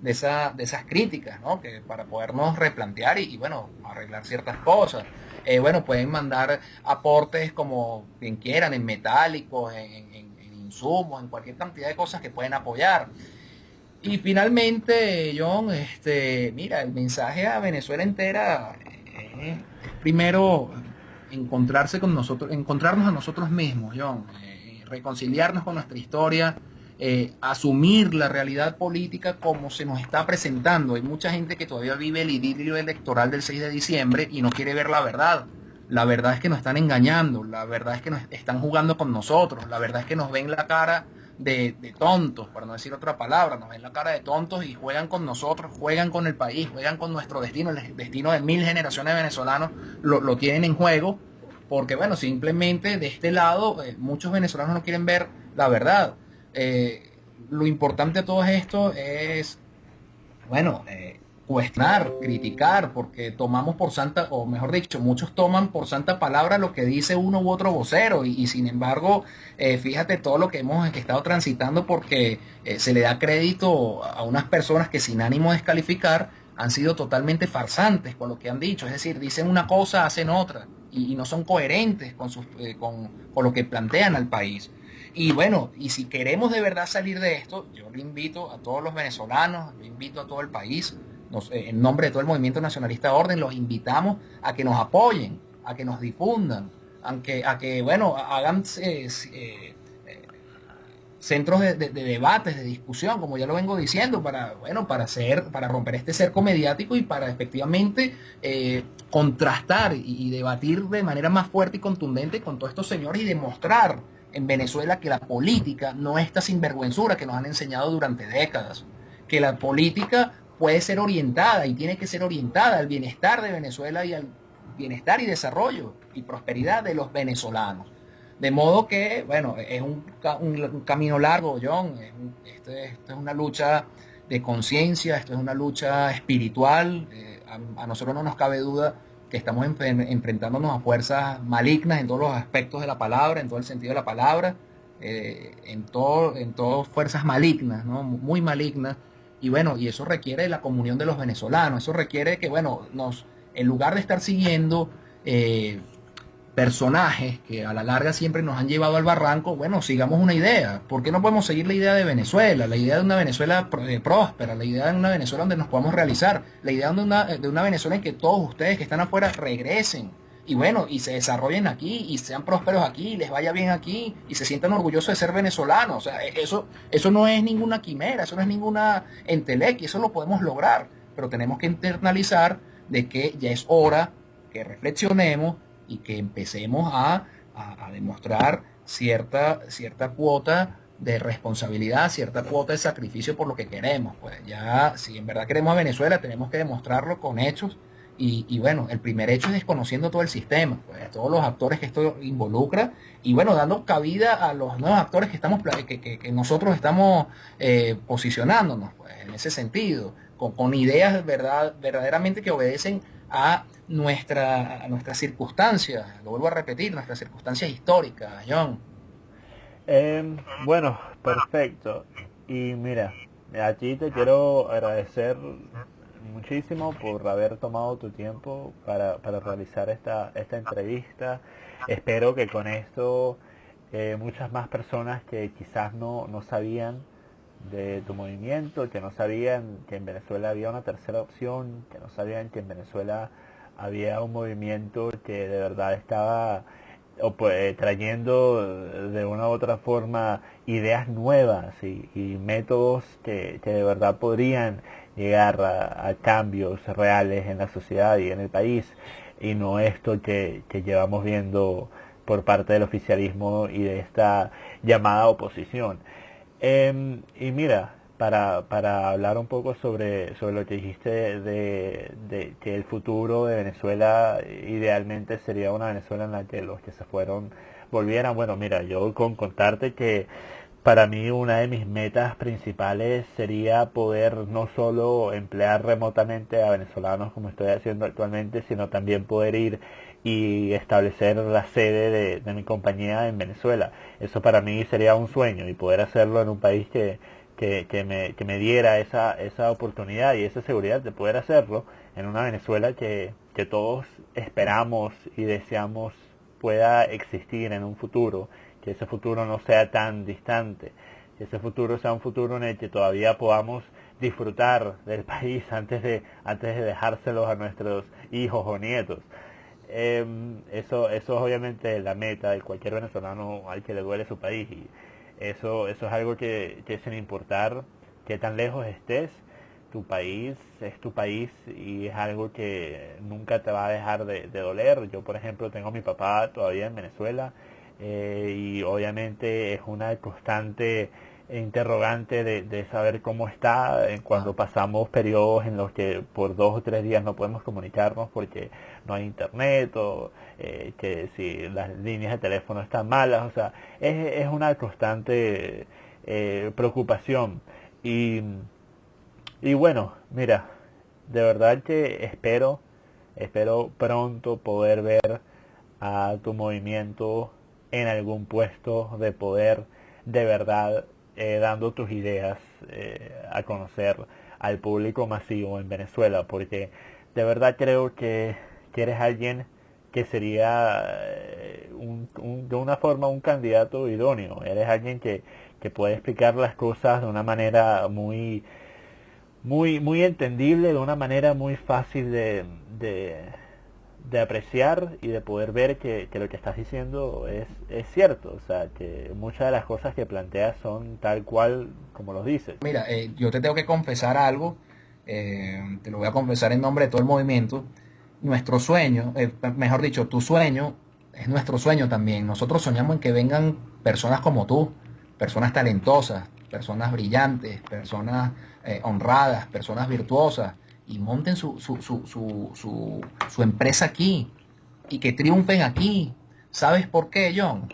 de esas críticas, ¿no? Que para podernos replantear y bueno, arreglar ciertas cosas. Bueno, pueden mandar aportes como quien quieran, en metálicos, en insumos, en cualquier cantidad de cosas que pueden apoyar. Y finalmente, John, mira, el mensaje a Venezuela entera es primero encontrarse con nosotros, encontrarnos a nosotros mismos, John, reconciliarnos con nuestra historia, asumir la realidad política como se nos está presentando. Hay mucha gente que todavía vive el idilio electoral del 6 de diciembre y no quiere ver la verdad. La verdad es que nos están engañando, la verdad es que nos están jugando con nosotros, la verdad es que nos ven la cara de tontos, para no decir otra palabra, nos ven la cara de tontos y juegan con nosotros, juegan con el país, juegan con nuestro destino, el destino de 1000 generaciones de venezolanos lo tienen en juego, porque bueno, simplemente de este lado muchos venezolanos no quieren ver la verdad. Lo importante de todo esto es, bueno, cuestionar, criticar, porque tomamos por santa, o mejor dicho, muchos toman por santa palabra lo que dice uno u otro vocero, y sin embargo, fíjate todo lo que hemos estado transitando, porque se le da crédito a unas personas que sin ánimo de descalificar han sido totalmente farsantes con lo que han dicho, es decir, dicen una cosa, hacen otra, y no son coherentes con lo que plantean al país. Y bueno, y si queremos de verdad salir de esto, yo le invito a todos los venezolanos, le invito a todo el país, en nombre de todo el movimiento nacionalista Orden, los invitamos a que nos apoyen, a que nos difundan, a que bueno, hagan centros de debates, de discusión, como ya lo vengo diciendo, para romper este cerco mediático y para efectivamente contrastar y debatir de manera más fuerte y contundente con todos estos señores y demostrar en Venezuela que la política no es esta sinvergüenzura que nos han enseñado durante décadas, que la política puede ser orientada y tiene que ser orientada al bienestar de Venezuela y al bienestar y desarrollo y prosperidad de los venezolanos. De modo que, bueno, es un camino largo, John. Esto es una lucha de conciencia, esto es una lucha espiritual. A nosotros no nos cabe duda que estamos enfrentándonos a fuerzas malignas en todos los aspectos de la palabra, en todo el sentido de la palabra, en todo fuerzas malignas, ¿no? Muy malignas. Y bueno, y eso requiere la comunión de los venezolanos, eso requiere que, bueno, en lugar de estar siguiendo personajes que a la larga siempre nos han llevado al barranco, bueno, sigamos una idea. ¿Por qué no podemos seguir la idea de Venezuela? La idea de una Venezuela próspera, la idea de una Venezuela donde nos podamos realizar, la idea de una Venezuela en que todos ustedes que están afuera regresen, y bueno, y se desarrollen aquí, y sean prósperos aquí, y les vaya bien aquí, y se sientan orgullosos de ser venezolanos. O sea, eso no es ninguna quimera, eso no es ninguna entelequia, eso lo podemos lograr, pero tenemos que internalizar de que ya es hora que reflexionemos y que empecemos a demostrar cierta cuota de responsabilidad, cierta cuota de sacrificio por lo que queremos. Pues ya, si en verdad queremos a Venezuela, tenemos que demostrarlo con hechos. Y bueno, el primer hecho es desconociendo todo el sistema, pues, todos los actores que esto involucra, y bueno, dando cabida a los nuevos actores que nosotros estamos posicionándonos, pues, en ese sentido, con ideas verdaderamente que obedecen a nuestras circunstancias, lo vuelvo a repetir, nuestras circunstancias históricas, John. Bueno, perfecto. Y mira, a ti te quiero agradecer muchísimo por haber tomado tu tiempo para realizar esta entrevista. Espero que con esto muchas más personas que quizás no sabían de tu movimiento, que no sabían que en Venezuela había una tercera opción, que no sabían que en Venezuela había un movimiento que de verdad estaba trayendo de una u otra forma ideas nuevas y métodos que de verdad podrían llegar a cambios reales en la sociedad y en el país, y no esto que llevamos viendo por parte del oficialismo y de esta llamada oposición. Y mira, para hablar un poco sobre lo que dijiste de que el futuro de Venezuela idealmente sería una Venezuela en la que los que se fueron volvieran. Bueno, mira, yo con contarte que para mí una de mis metas principales sería poder no solo emplear remotamente a venezolanos como estoy haciendo actualmente, sino también poder ir y establecer la sede de mi compañía en Venezuela. Eso para mí sería un sueño, y poder hacerlo en un país que me diera esa oportunidad y esa seguridad de poder hacerlo en una Venezuela que todos esperamos y deseamos pueda existir en un futuro, que ese futuro no sea tan distante, que ese futuro sea un futuro en el que todavía podamos disfrutar del país antes de dejárselos a nuestros hijos o nietos. Eso es obviamente la meta de cualquier venezolano al que le duele su país, y eso es algo que sin importar qué tan lejos estés, tu país es tu país y es algo que nunca te va a dejar de doler. Yo, por ejemplo, tengo a mi papá todavía en Venezuela, y obviamente es una constante interrogante de saber cómo está cuando pasamos periodos en los que por 2 o 3 días no podemos comunicarnos porque no hay internet, o que si las líneas de teléfono están malas. O sea, es una constante preocupación. Y bueno, mira, de verdad que espero pronto poder ver a tu movimiento en algún puesto de poder, de verdad, dando tus ideas a conocer al público masivo en Venezuela, porque de verdad creo que eres alguien que sería de una forma un candidato idóneo. Eres alguien que puede explicar las cosas de una manera muy entendible, de una manera muy fácil de apreciar y de poder ver que lo que estás diciendo es cierto. O sea, que muchas de las cosas que planteas son tal cual como los dices. Mira, yo te tengo que confesar algo, te lo voy a confesar en nombre de todo el movimiento. Nuestro sueño, mejor dicho, tu sueño es nuestro sueño también. Nosotros soñamos en que vengan personas como tú, personas talentosas, personas brillantes, personas honradas, personas virtuosas, y monten su empresa aquí y que triunfen aquí. ¿Sabes por qué, John?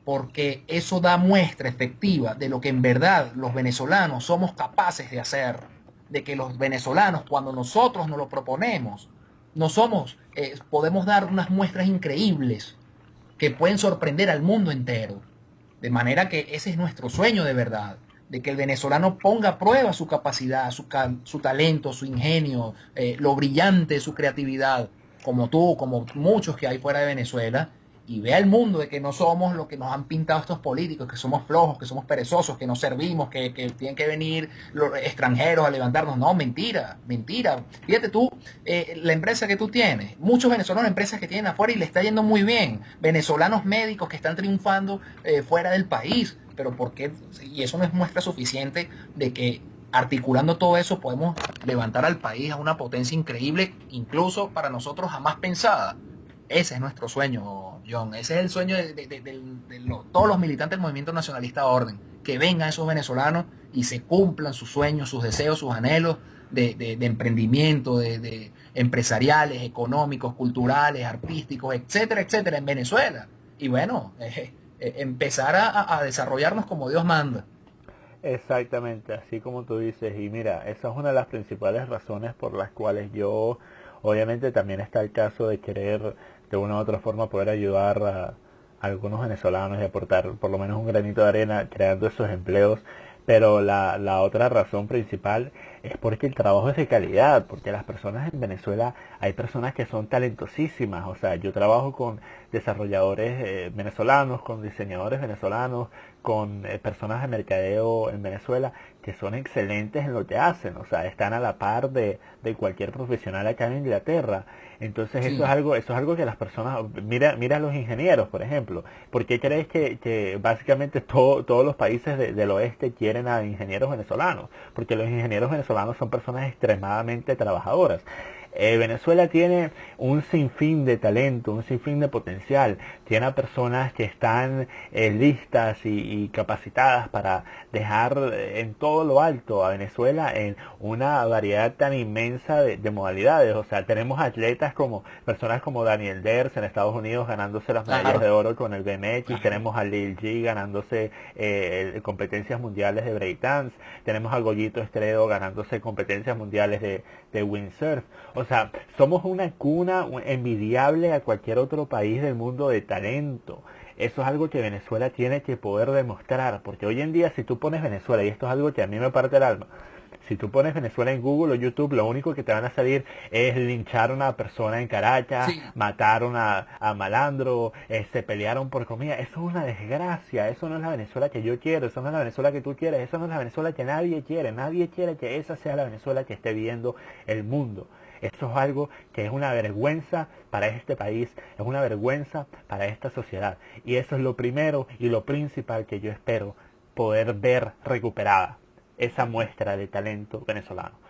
Porque eso da muestra efectiva de lo que en verdad los venezolanos somos capaces de hacer, de que los venezolanos, cuando nosotros nos lo proponemos, no somos, podemos dar unas muestras increíbles que pueden sorprender al mundo entero. De manera que ese es nuestro sueño de verdad, de que el venezolano ponga a prueba su capacidad, su talento, su ingenio, lo brillante de su creatividad, como tú, como muchos que hay fuera de Venezuela, y vea el mundo de que no somos lo que nos han pintado estos políticos, que somos flojos, que somos perezosos, que no servimos, que tienen que venir los extranjeros a levantarnos. No, mentira, mentira. Fíjate tú, la empresa que tú tienes, muchos venezolanos, empresas que tienen afuera y le está yendo muy bien, venezolanos médicos que están triunfando fuera del país, pero ¿por qué? Y eso no es muestra suficiente de que articulando todo eso podemos levantar al país a una potencia increíble, incluso para nosotros jamás pensada. Ese es nuestro sueño, John. Ese es el sueño de todos los militantes del movimiento nacionalista orden. Que vengan esos venezolanos y se cumplan sus sueños, sus deseos, sus anhelos de emprendimiento, de empresariales, económicos, culturales, artísticos, etcétera, etcétera, en Venezuela. Y bueno, empezar a desarrollarnos como Dios manda. Exactamente, así como tú dices. Y mira, esa es una de las principales razones por las cuales yo, obviamente también está el caso de querer de una u otra forma poder ayudar a algunos venezolanos y aportar por lo menos un granito de arena creando esos empleos. Pero la otra razón principal es porque el trabajo es de calidad, porque las personas en Venezuela, hay personas que son talentosísimas. O sea, yo trabajo con desarrolladores venezolanos, con diseñadores venezolanos, con personas de mercadeo en Venezuela que son excelentes en lo que hacen. O sea, están a la par de cualquier profesional acá en Inglaterra. Entonces Sí, eso es algo que las personas, mira a los ingenieros, por ejemplo. ¿Por qué crees que básicamente todos los países del oeste quieren a ingenieros venezolanos? Porque los ingenieros venezolanos son personas extremadamente trabajadoras. Venezuela tiene un sinfín de talento, un sinfín de potencial. Tiene a personas que están listas y capacitadas para dejar en todo lo alto a Venezuela en una variedad tan inmensa de modalidades. O sea, tenemos atletas como personas como Daniel Ders en Estados Unidos ganándose las medallas de claro, oro con el BMX. claro. Tenemos a Lil G ganándose competencias mundiales de breakdance. Tenemos a Goyito Estredo ganándose competencias mundiales de windsurf. O sea, somos una cuna envidiable a cualquier otro país del mundo de talento. Eso es algo que Venezuela tiene que poder demostrar, porque hoy en día si tú pones Venezuela, y esto es algo que a mí me parte el alma, si tú pones Venezuela en Google o YouTube, lo único que te van a salir es linchar a una persona en Caracas, Sí, mataron a malandro, se pelearon por comida. Eso es una desgracia, eso no es la Venezuela que yo quiero, eso no es la Venezuela que tú quieres, eso no es la Venezuela que nadie quiere que esa sea la Venezuela que esté viendo el mundo. Eso es algo que es una vergüenza para este país, es una vergüenza para esta sociedad. Y eso es lo primero y lo principal que yo espero poder ver recuperada, esa muestra de talento venezolano.